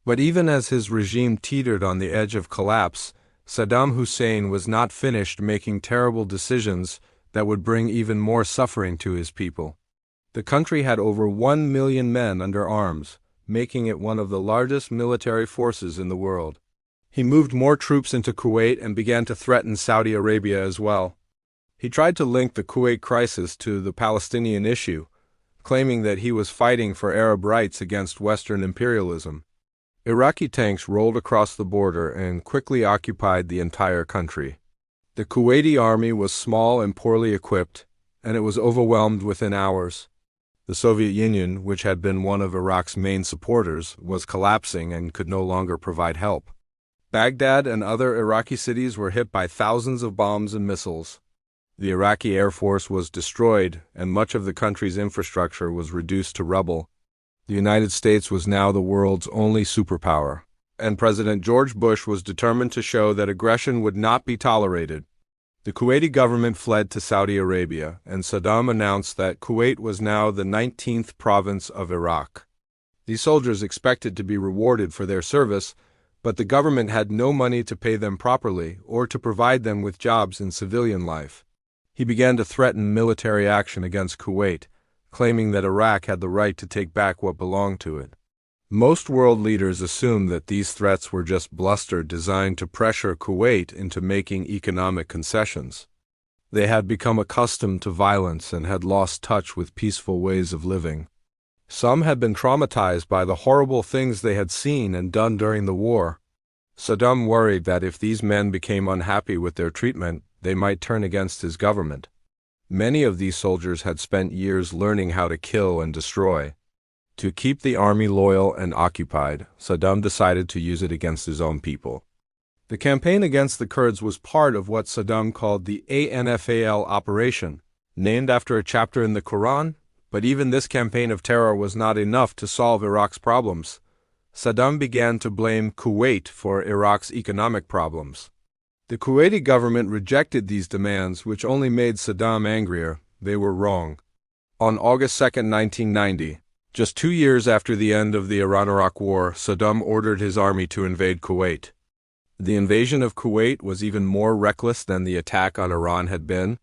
But even as his regime teetered on the edge of collapse, Saddam Hussein was not finished making terrible decisions that would bring even more suffering to his people. The country had over 1 million men under arms, making it one of the largest military forces in the world. He moved more troops into Kuwait and began to threaten Saudi Arabia as well. He tried to link the Kuwait crisis to the Palestinian issue, claiming that he was fighting for Arab rights against Western imperialism. Iraqi tanks rolled across the border and quickly occupied the entire country. The Kuwaiti army was small and poorly equipped, and it was overwhelmed within hours. The Soviet Union, which had been one of Iraq's main supporters, was collapsing and could no longer provide help. Baghdad and other Iraqi cities were hit by thousands of bombs and missiles. The Iraqi Air Force was destroyed, and much of the country's infrastructure was reduced to rubble. The United States was now the world's only superpower, and President George Bush was determined to show that aggression would not be tolerated. The Kuwaiti government fled to Saudi Arabia, and Saddam announced that Kuwait was now the 19th province of Iraq. These soldiers expected to be rewarded for their service, but the government had no money to pay them properly or to provide them with jobs in civilian life. He began to threaten military action against Kuwait, claiming that Iraq had the right to take back what belonged to it. Most world leaders assumed that these threats were just bluster designed to pressure Kuwait into making economic concessions. They had become accustomed to violence and had lost touch with peaceful ways of living. Some had been traumatized by the horrible things they had seen and done during the war. Saddam worried that if these men became unhappy with their treatment, they might turn against his government. Many of these soldiers had spent years learning how to kill and destroy. To keep the army loyal and occupied, Saddam decided to use it against his own people. The campaign against the Kurds was part of what Saddam called the Anfal operation, named after a chapter in the Quran, but even this campaign of terror was not enough to solve Iraq's problems. Saddam began to blame Kuwait for Iraq's economic problems. The Kuwaiti government rejected these demands, which only made Saddam angrier. They were wrong. On August 2, 1990, just 2 years after the end of the Iran-Iraq War, Saddam ordered his army to invade Kuwait. The invasion of Kuwait was even more reckless than the attack on Iran had been.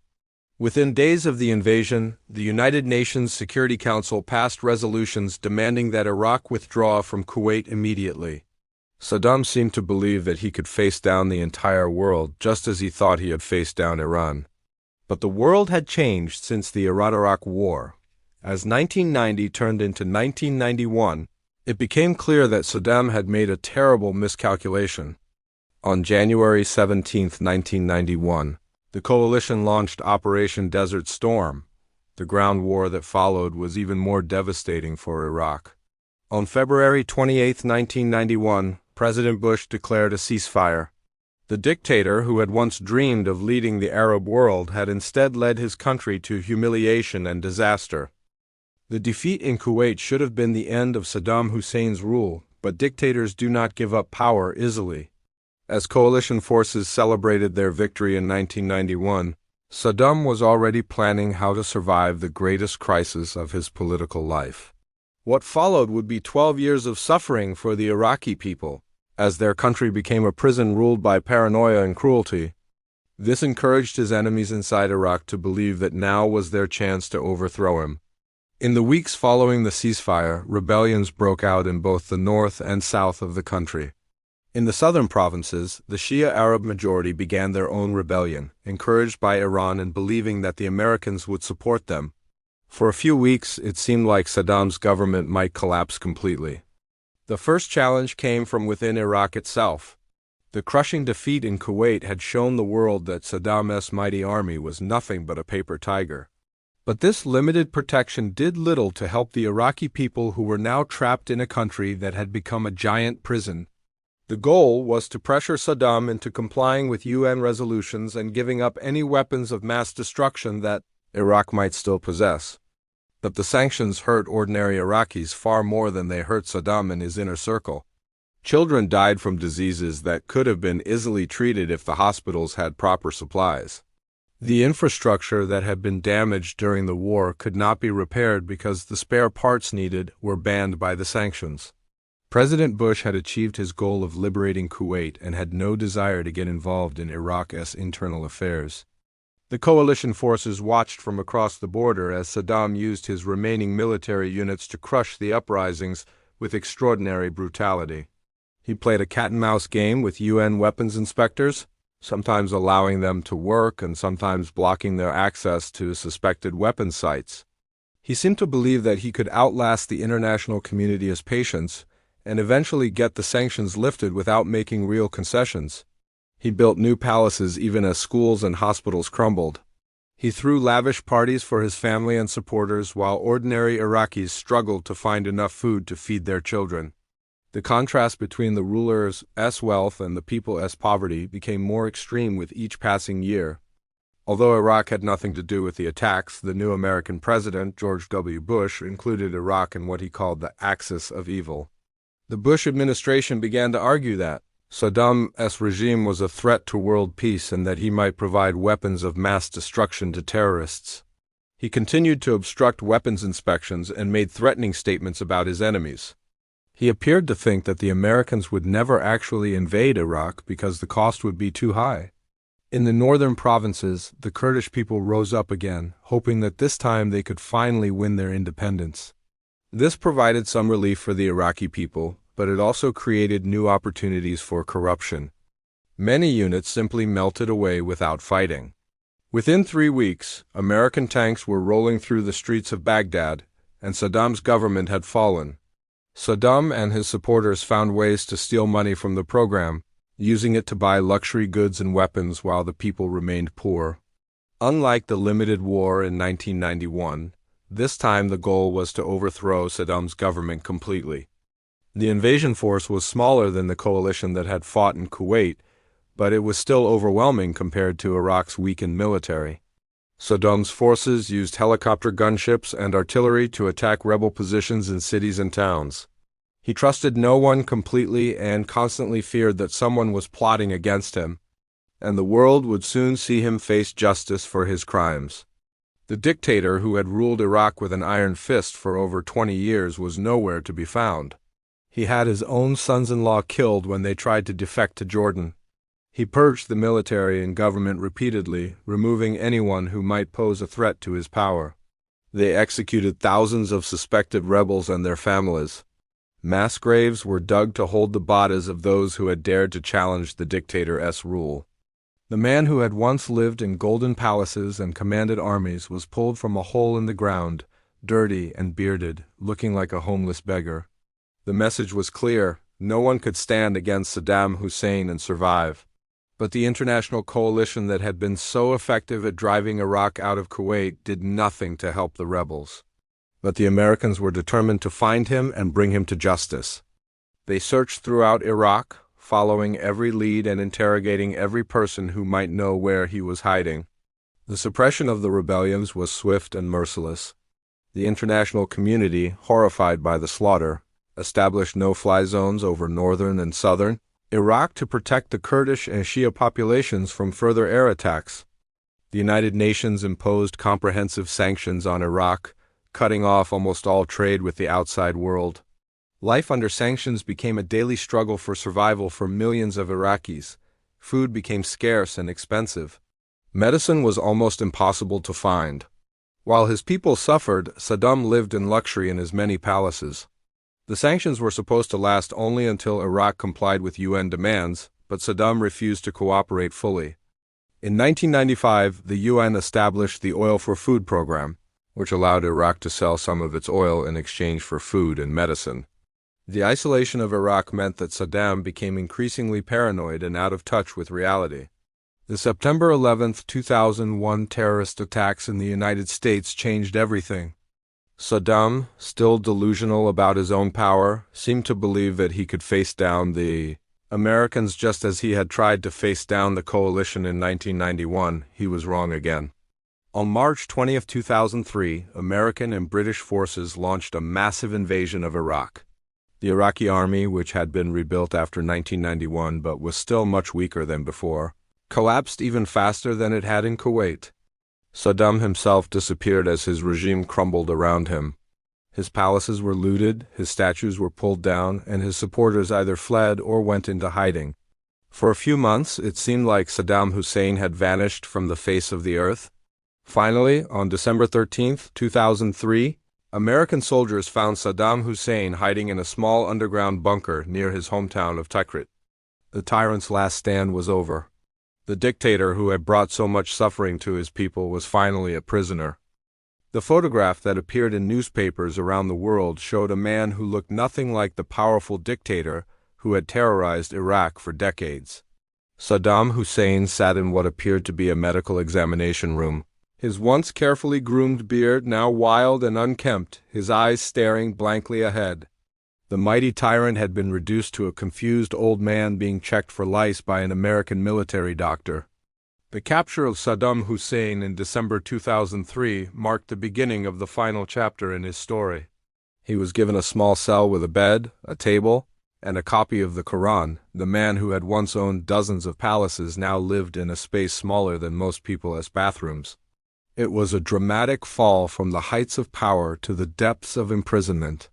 Within days of the invasion, the United Nations Security Council passed resolutions demanding that Iraq withdraw from Kuwait immediately. Saddam seemed to believe that he could face down the entire world just as he thought he had faced down Iran. But the world had changed since the Iran-Iraq War. As 1990 turned into 1991, it became clear that Saddam had made a terrible miscalculation. On January 17, 1991, the coalition launched Operation Desert Storm. The ground war that followed was even more devastating for Iraq. On February 28, 1991, President Bush declared a ceasefire. The dictator, who had once dreamed of leading the Arab world, had instead led his country to humiliation and disaster. The defeat in Kuwait should have been the end of Saddam Hussein's rule, but dictators do not give up power easily. As coalition forces celebrated their victory in 1991, Saddam was already planning how to survive the greatest crisis of his political life. What followed would be 12 years of suffering for the Iraqi people, as their country became a prison ruled by paranoia and cruelty. This encouraged his enemies inside Iraq to believe that now was their chance to overthrow him. In the weeks following the ceasefire, rebellions broke out in both the north and south of the country. In the southern provinces, the Shia Arab majority began their own rebellion, encouraged by Iran and believing that the Americans would support them. For a few weeks, it seemed like Saddam's government might collapse completely. The first challenge came from within Iraq itself. The crushing defeat in Kuwait had shown the world that Saddam's mighty army was nothing but a paper tiger. But this limited protection did little to help the Iraqi people who were now trapped in a country that had become a giant prison. The goal was to pressure Saddam into complying with UN resolutions and giving up any weapons of mass destruction that Iraq might still possess. But the sanctions hurt ordinary Iraqis far more than they hurt Saddam and his inner circle. Children died from diseases that could have been easily treated if the hospitals had proper supplies. The infrastructure that had been damaged during the war could not be repaired because the spare parts needed were banned by the sanctions. President Bush had achieved his goal of liberating Kuwait and had no desire to get involved in Iraq's internal affairs. The coalition forces watched from across the border as Saddam used his remaining military units to crush the uprisings with extraordinary brutality. He played a cat-and-mouse game with UN weapons inspectors, sometimes allowing them to work and sometimes blocking their access to suspected weapons sites. He seemed to believe that he could outlast the international community as patience and eventually get the sanctions lifted without making real concessions. He built new palaces even as schools and hospitals crumbled. He threw lavish parties for his family and supporters while ordinary Iraqis struggled to find enough food to feed their children. The contrast between the ruler's wealth and the people's poverty became more extreme with each passing year. Although Iraq had nothing to do with the attacks, the new American president, George W. Bush, included Iraq in what he called the axis of evil. The Bush administration began to argue that Saddam's regime was a threat to world peace and that he might provide weapons of mass destruction to terrorists. He continued to obstruct weapons inspections and made threatening statements about his enemies. He appeared to think that the Americans would never actually invade Iraq because the cost would be too high. In the northern provinces, the Kurdish people rose up again, hoping that this time they could finally win their independence. This provided some relief for the Iraqi people, but it also created new opportunities for corruption. Many units simply melted away without fighting. Within 3 weeks, American tanks were rolling through the streets of Baghdad, and Saddam's government had fallen. Saddam and his supporters found ways to steal money from the program, using it to buy luxury goods and weapons while the people remained poor. Unlike the limited war in 1991, this time the goal was to overthrow Saddam's government completely. The invasion force was smaller than the coalition that had fought in Kuwait, but it was still overwhelming compared to Iraq's weakened military. Saddam's forces used helicopter gunships and artillery to attack rebel positions in cities and towns. He trusted no one completely and constantly feared that someone was plotting against him, and the world would soon see him face justice for his crimes. The dictator who had ruled Iraq with an iron fist for over 20 years was nowhere to be found. He had his own sons-in-law killed when they tried to defect to Jordan. He purged the military and government repeatedly, removing anyone who might pose a threat to his power. They executed thousands of suspected rebels and their families. Mass graves were dug to hold the bodies of those who had dared to challenge the dictator's rule. The man who had once lived in golden palaces and commanded armies was pulled from a hole in the ground, dirty and bearded, looking like a homeless beggar. The message was clear: no one could stand against Saddam Hussein and survive. But the international coalition that had been so effective at driving Iraq out of Kuwait did nothing to help the rebels. But the Americans were determined to find him and bring him to justice. They searched throughout Iraq, following every lead and interrogating every person who might know where he was hiding. The suppression of the rebellions was swift and merciless. The international community, horrified by the slaughter, established no-fly zones over northern and southern Iraq to protect the Kurdish and Shia populations from further air attacks. The United Nations imposed comprehensive sanctions on Iraq, cutting off almost all trade with the outside world. Life under sanctions became a daily struggle for survival for millions of Iraqis. Food became scarce and expensive. Medicine was almost impossible to find. While his people suffered, Saddam lived in luxury in his many palaces. The sanctions were supposed to last only until Iraq complied with UN demands, but Saddam refused to cooperate fully. In 1995, the UN established the Oil for Food program, which allowed Iraq to sell some of its oil in exchange for food and medicine. The isolation of Iraq meant that Saddam became increasingly paranoid and out of touch with reality. The September 11, 2001 terrorist attacks in the United States changed everything. Saddam, still delusional about his own power, seemed to believe that he could face down the Americans just as he had tried to face down the coalition in 1991. He was wrong again. On March 20, 2003, American and British forces launched a massive invasion of Iraq. The Iraqi army, which had been rebuilt after 1991 but was still much weaker than before, collapsed even faster than it had in Kuwait. Saddam himself disappeared as his regime crumbled around him. His palaces were looted, his statues were pulled down, and his supporters either fled or went into hiding. For a few months, it seemed like Saddam Hussein had vanished from the face of the earth. Finally, on December 13, 2003, American soldiers found Saddam Hussein hiding in a small underground bunker near his hometown of Tikrit. The tyrant's last stand was over. The dictator who had brought so much suffering to his people was finally a prisoner. The photograph that appeared in newspapers around the world showed a man who looked nothing like the powerful dictator who had terrorized Iraq for decades. Saddam Hussein sat in what appeared to be a medical examination room, his once carefully groomed beard now wild and unkempt, his eyes staring blankly ahead. The mighty tyrant had been reduced to a confused old man being checked for lice by an American military doctor. The capture of Saddam Hussein in December 2003 marked the beginning of the final chapter in his story. He was given a small cell with a bed, a table, and a copy of the Quran. The man who had once owned dozens of palaces now lived in a space smaller than most people as bathrooms. It was a dramatic fall from the heights of power to the depths of imprisonment.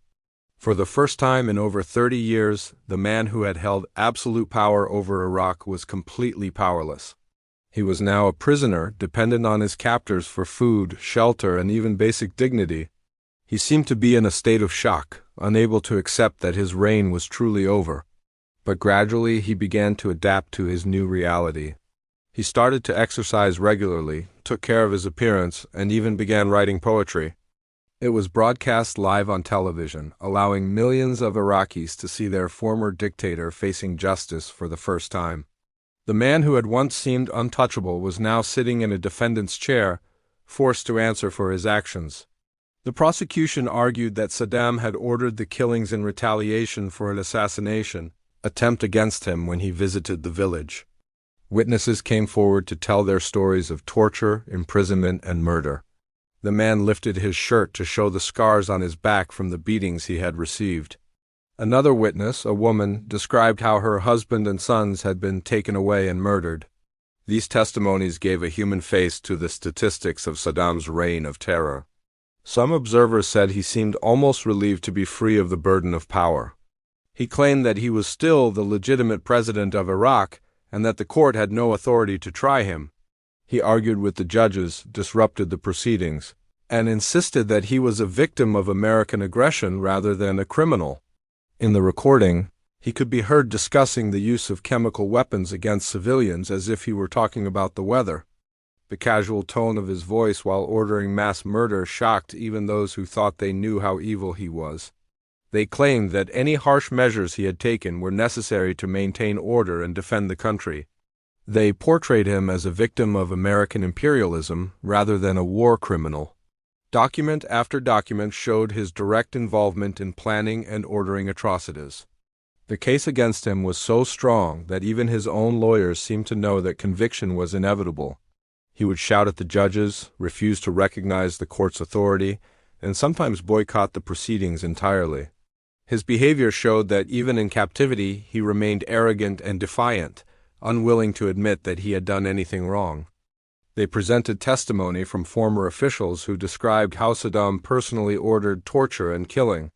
For the first time in over 30 years, the man who had held absolute power over Iraq was completely powerless. He was now a prisoner, dependent on his captors for food, shelter, and even basic dignity. He seemed to be in a state of shock, unable to accept that his reign was truly over. But gradually he began to adapt to his new reality. He started to exercise regularly, took care of his appearance, and even began writing poetry. It was broadcast live on television, allowing millions of Iraqis to see their former dictator facing justice for the first time. The man who had once seemed untouchable was now sitting in a defendant's chair, forced to answer for his actions. The prosecution argued that Saddam had ordered the killings in retaliation for an assassination attempt against him when he visited the village. Witnesses came forward to tell their stories of torture, imprisonment, and murder. The man lifted his shirt to show the scars on his back from the beatings he had received. Another witness, a woman, described how her husband and sons had been taken away and murdered. These testimonies gave a human face to the statistics of Saddam's reign of terror. Some observers said he seemed almost relieved to be free of the burden of power. He claimed that he was still the legitimate president of Iraq and that the court had no authority to try him. He argued with the judges, disrupted the proceedings, and insisted that he was a victim of American aggression rather than a criminal. In the recording, he could be heard discussing the use of chemical weapons against civilians as if he were talking about the weather. The casual tone of his voice while ordering mass murder shocked even those who thought they knew how evil he was. They claimed that any harsh measures he had taken were necessary to maintain order and defend the country. They portrayed him as a victim of American imperialism rather than a war criminal. Document after document showed his direct involvement in planning and ordering atrocities. The case against him was so strong that even his own lawyers seemed to know that conviction was inevitable. He would shout at the judges, refuse to recognize the court's authority, and sometimes boycott the proceedings entirely. His behavior showed that even in captivity he remained arrogant and defiant, unwilling to admit that he had done anything wrong. They presented testimony from former officials who described how Saddam personally ordered torture and killing.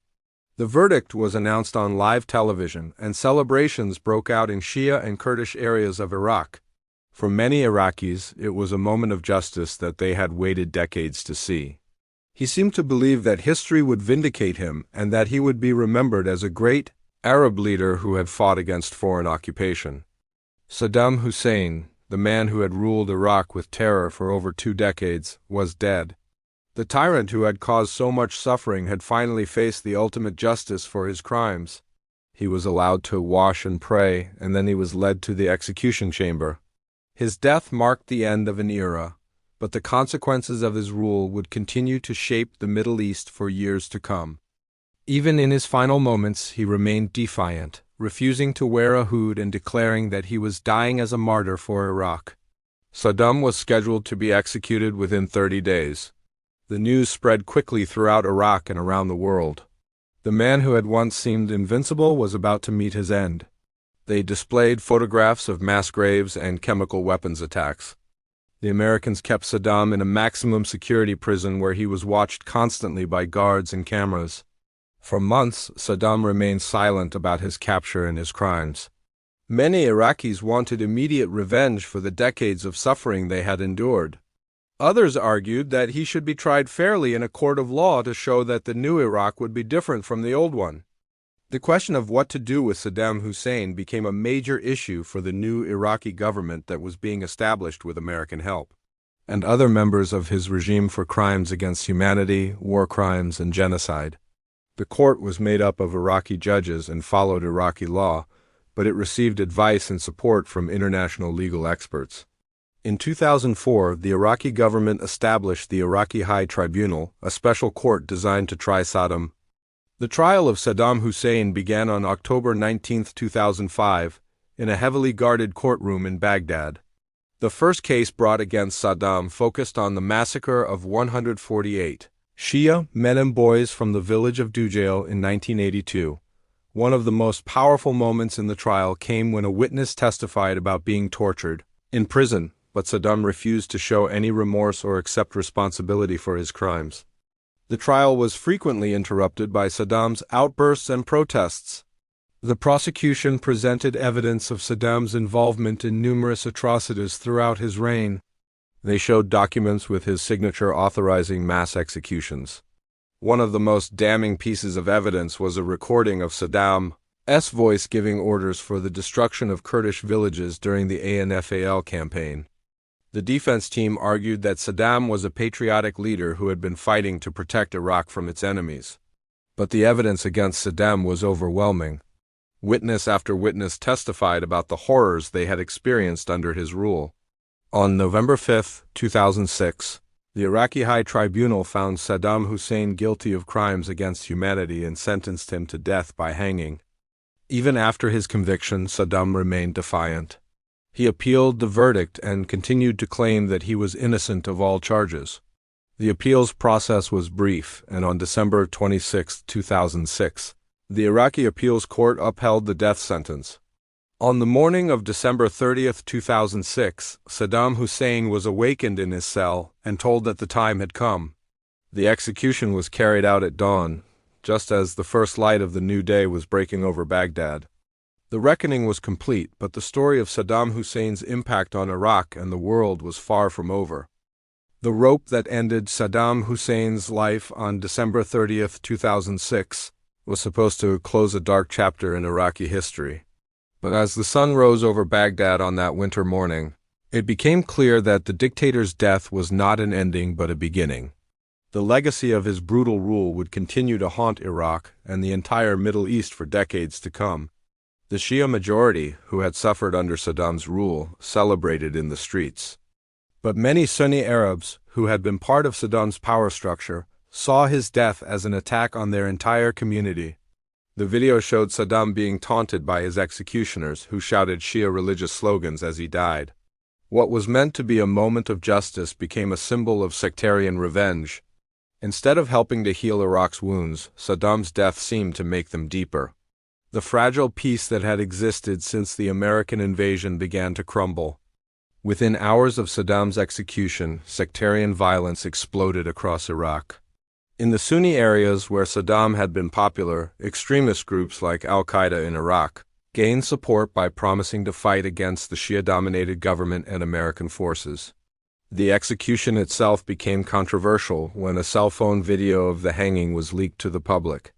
The verdict was announced on live television, and celebrations broke out in Shia and Kurdish areas of Iraq. For many Iraqis, it was a moment of justice that they had waited decades to see. He seemed to believe that history would vindicate him and that he would be remembered as a great Arab leader who had fought against foreign occupation. Saddam Hussein, the man who had ruled Iraq with terror for over 2 decades, was dead. The tyrant who had caused so much suffering had finally faced the ultimate justice for his crimes. He was allowed to wash and pray, and then he was led to the execution chamber. His death marked the end of an era, but the consequences of his rule would continue to shape the Middle East for years to come. Even in his final moments, he remained defiant, refusing to wear a hood and declaring that he was dying as a martyr for Iraq. Saddam was scheduled to be executed within 30 days. The news spread quickly throughout Iraq and around the world. The man who had once seemed invincible was about to meet his end. They displayed photographs of mass graves and chemical weapons attacks. The Americans kept Saddam in a maximum security prison where he was watched constantly by guards and cameras. For months, Saddam remained silent about his capture and his crimes. Many Iraqis wanted immediate revenge for the decades of suffering they had endured. Others argued that he should be tried fairly in a court of law to show that the new Iraq would be different from the old one. The question of what to do with Saddam Hussein became a major issue for the new Iraqi government that was being established with American help, and other members of his regime for crimes against humanity, war crimes, and genocide. The court was made up of Iraqi judges and followed Iraqi law, but it received advice and support from international legal experts. In 2004, the Iraqi government established the Iraqi High Tribunal, a special court designed to try Saddam. The trial of Saddam Hussein began on October 19, 2005, in a heavily guarded courtroom in Baghdad. The first case brought against Saddam focused on the massacre of 148 Shia men and boys from the village of Dujail in 1982. One of the most powerful moments in the trial came when a witness testified about being tortured in prison, but Saddam refused to show any remorse or accept responsibility for his crimes. The trial was frequently interrupted by Saddam's outbursts and protests. The prosecution presented evidence of Saddam's involvement in numerous atrocities throughout his reign. They showed documents with his signature authorizing mass executions. One of the most damning pieces of evidence was a recording of Saddam's voice giving orders for the destruction of Kurdish villages during the ANFAL campaign. The defense team argued that Saddam was a patriotic leader who had been fighting to protect Iraq from its enemies. But the evidence against Saddam was overwhelming. Witness after witness testified about the horrors they had experienced under his rule. On November 5, 2006, the Iraqi High Tribunal found Saddam Hussein guilty of crimes against humanity and sentenced him to death by hanging. Even after his conviction, Saddam remained defiant. He appealed the verdict and continued to claim that he was innocent of all charges. The appeals process was brief, and on December 26, 2006, the Iraqi Appeals Court upheld the death sentence. On the morning of December 30, 2006, Saddam Hussein was awakened in his cell and told that the time had come. The execution was carried out at dawn, just as the first light of the new day was breaking over Baghdad. The reckoning was complete, but the story of Saddam Hussein's impact on Iraq and the world was far from over. The rope that ended Saddam Hussein's life on December 30, 2006, was supposed to close a dark chapter in Iraqi history. But as the sun rose over Baghdad on that winter morning, it became clear that the dictator's death was not an ending but a beginning. The legacy of his brutal rule would continue to haunt Iraq and the entire Middle East for decades to come. The Shia majority, who had suffered under Saddam's rule, celebrated in the streets. But many Sunni Arabs, who had been part of Saddam's power structure, saw his death as an attack on their entire community. The video showed Saddam being taunted by his executioners, who shouted Shia religious slogans as he died. What was meant to be a moment of justice became a symbol of sectarian revenge. Instead of helping to heal Iraq's wounds, Saddam's death seemed to make them deeper. The fragile peace that had existed since the American invasion began to crumble. Within hours of Saddam's execution, sectarian violence exploded across Iraq. In the Sunni areas where Saddam had been popular, extremist groups like al-Qaeda in Iraq gained support by promising to fight against the Shia-dominated government and American forces. The execution itself became controversial when a cell phone video of the hanging was leaked to the public.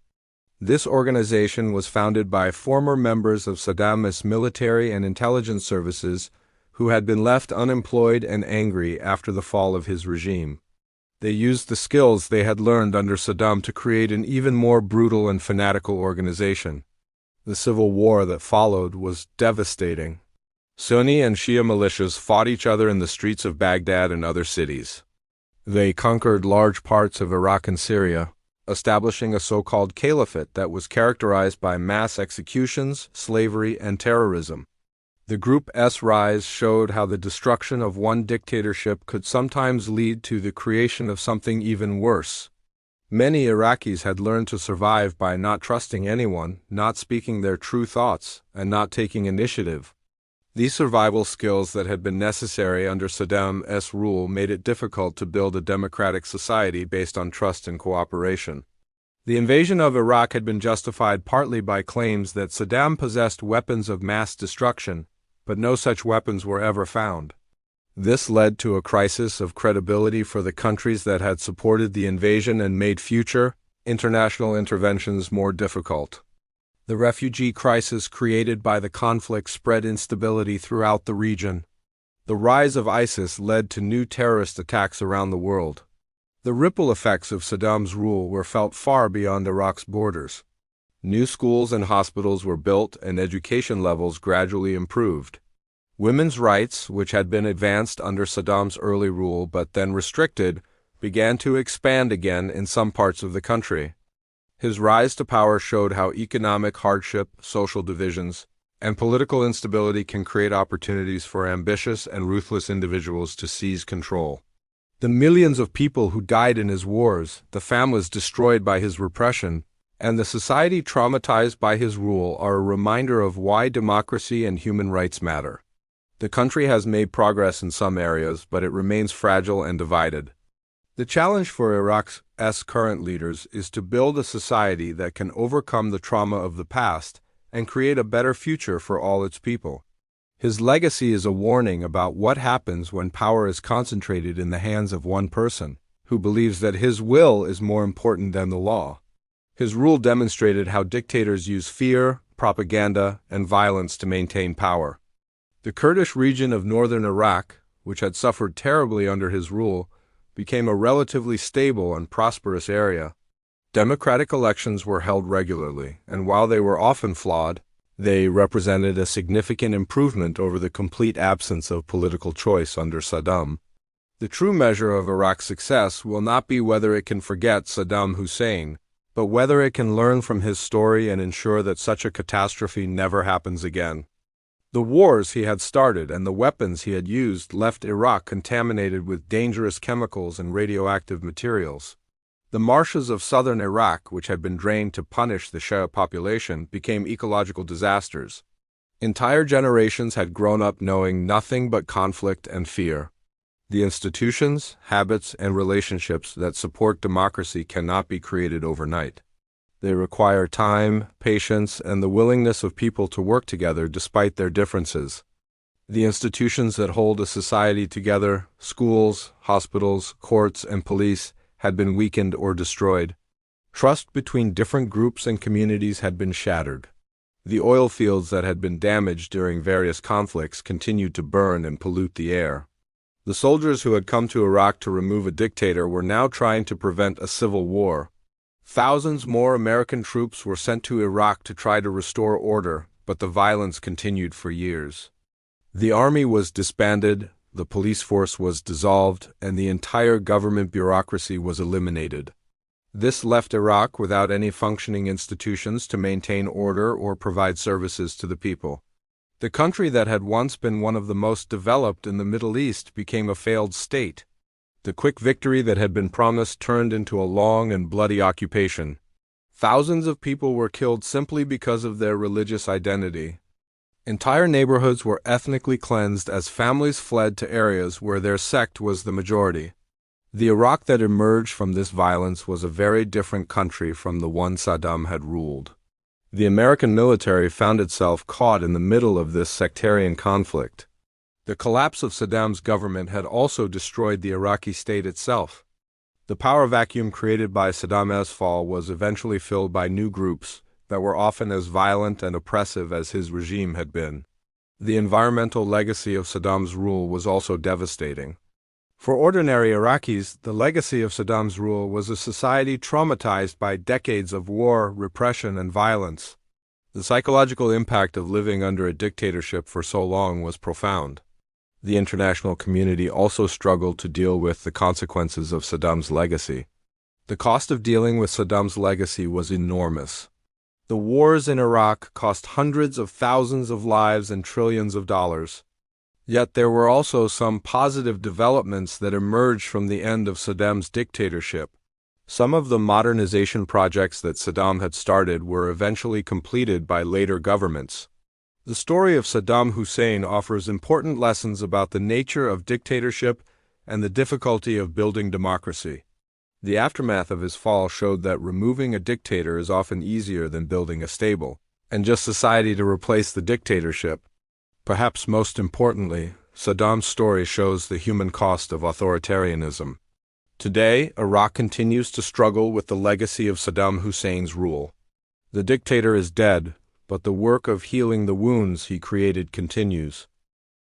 This organization was founded by former members of Saddam's military and intelligence services who had been left unemployed and angry after the fall of his regime. They used the skills they had learned under Saddam to create an even more brutal and fanatical organization. The civil war that followed was devastating. Sunni and Shia militias fought each other in the streets of Baghdad and other cities. They conquered large parts of Iraq and Syria, establishing a so-called caliphate that was characterized by mass executions, slavery, and terrorism. The group's rise showed how the destruction of one dictatorship could sometimes lead to the creation of something even worse. Many Iraqis had learned to survive by not trusting anyone, not speaking their true thoughts, and not taking initiative. These survival skills that had been necessary under Saddam's rule made it difficult to build a democratic society based on trust and cooperation. The invasion of Iraq had been justified partly by claims that Saddam possessed weapons of mass destruction, but no such weapons were ever found. This led to a crisis of credibility for the countries that had supported the invasion and made future international interventions more difficult. The refugee crisis created by the conflict spread instability throughout the region. The rise of ISIS led to new terrorist attacks around the world. The ripple effects of Saddam's rule were felt far beyond Iraq's borders. New schools and hospitals were built and education levels gradually improved. Women's rights, which had been advanced under Saddam's early rule but then restricted, began to expand again in some parts of the country. His rise to power showed how economic hardship, social divisions, and political instability can create opportunities for ambitious and ruthless individuals to seize control. The millions of people who died in his wars, the families destroyed by his repression, and the society traumatized by his rule are a reminder of why democracy and human rights matter. The country has made progress in some areas, but it remains fragile and divided. The challenge for Iraq's current leaders is to build a society that can overcome the trauma of the past and create a better future for all its people. His legacy is a warning about what happens when power is concentrated in the hands of one person, who believes that his will is more important than the law. His rule demonstrated how dictators use fear, propaganda, and violence to maintain power. The Kurdish region of northern Iraq, which had suffered terribly under his rule, became a relatively stable and prosperous area. Democratic elections were held regularly, and while they were often flawed, they represented a significant improvement over the complete absence of political choice under Saddam. The true measure of Iraq's success will not be whether it can forget Saddam Hussein, but whether it can learn from his story and ensure that such a catastrophe never happens again. The wars he had started and the weapons he had used left Iraq contaminated with dangerous chemicals and radioactive materials. The marshes of southern Iraq, which had been drained to punish the Shia population, became ecological disasters. Entire generations had grown up knowing nothing but conflict and fear. The institutions, habits, and relationships that support democracy cannot be created overnight. They require time, patience, and the willingness of people to work together despite their differences. The institutions that hold a society together, schools, hospitals, courts, and police, had been weakened or destroyed. Trust between different groups and communities had been shattered. The oil fields that had been damaged during various conflicts continued to burn and pollute the air. The soldiers who had come to Iraq to remove a dictator were now trying to prevent a civil war. Thousands more American troops were sent to Iraq to try to restore order, but the violence continued for years. The army was disbanded, the police force was dissolved, and the entire government bureaucracy was eliminated. This left Iraq without any functioning institutions to maintain order or provide services to the people. The country that had once been one of the most developed in the Middle East became a failed state. The quick victory that had been promised turned into a long and bloody occupation. Thousands of people were killed simply because of their religious identity. Entire neighborhoods were ethnically cleansed as families fled to areas where their sect was the majority. The Iraq that emerged from this violence was a very different country from the one Saddam had ruled. The American military found itself caught in the middle of this sectarian conflict. The collapse of Saddam's government had also destroyed the Iraqi state itself. The power vacuum created by Saddam's fall was eventually filled by new groups that were often as violent and oppressive as his regime had been. The environmental legacy of Saddam's rule was also devastating. For ordinary Iraqis, the legacy of Saddam's rule was a society traumatized by decades of war, repression, and violence. The psychological impact of living under a dictatorship for so long was profound. The international community also struggled to deal with the consequences of Saddam's legacy. The cost of dealing with Saddam's legacy was enormous. The wars in Iraq cost hundreds of thousands of lives and trillions of dollars. Yet there were also some positive developments that emerged from the end of Saddam's dictatorship. Some of the modernization projects that Saddam had started were eventually completed by later governments. The story of Saddam Hussein offers important lessons about the nature of dictatorship and the difficulty of building democracy. The aftermath of his fall showed that removing a dictator is often easier than building a stable and just society to replace the dictatorship. Perhaps most importantly, Saddam's story shows the human cost of authoritarianism. Today, Iraq continues to struggle with the legacy of Saddam Hussein's rule. The dictator is dead, but the work of healing the wounds he created continues.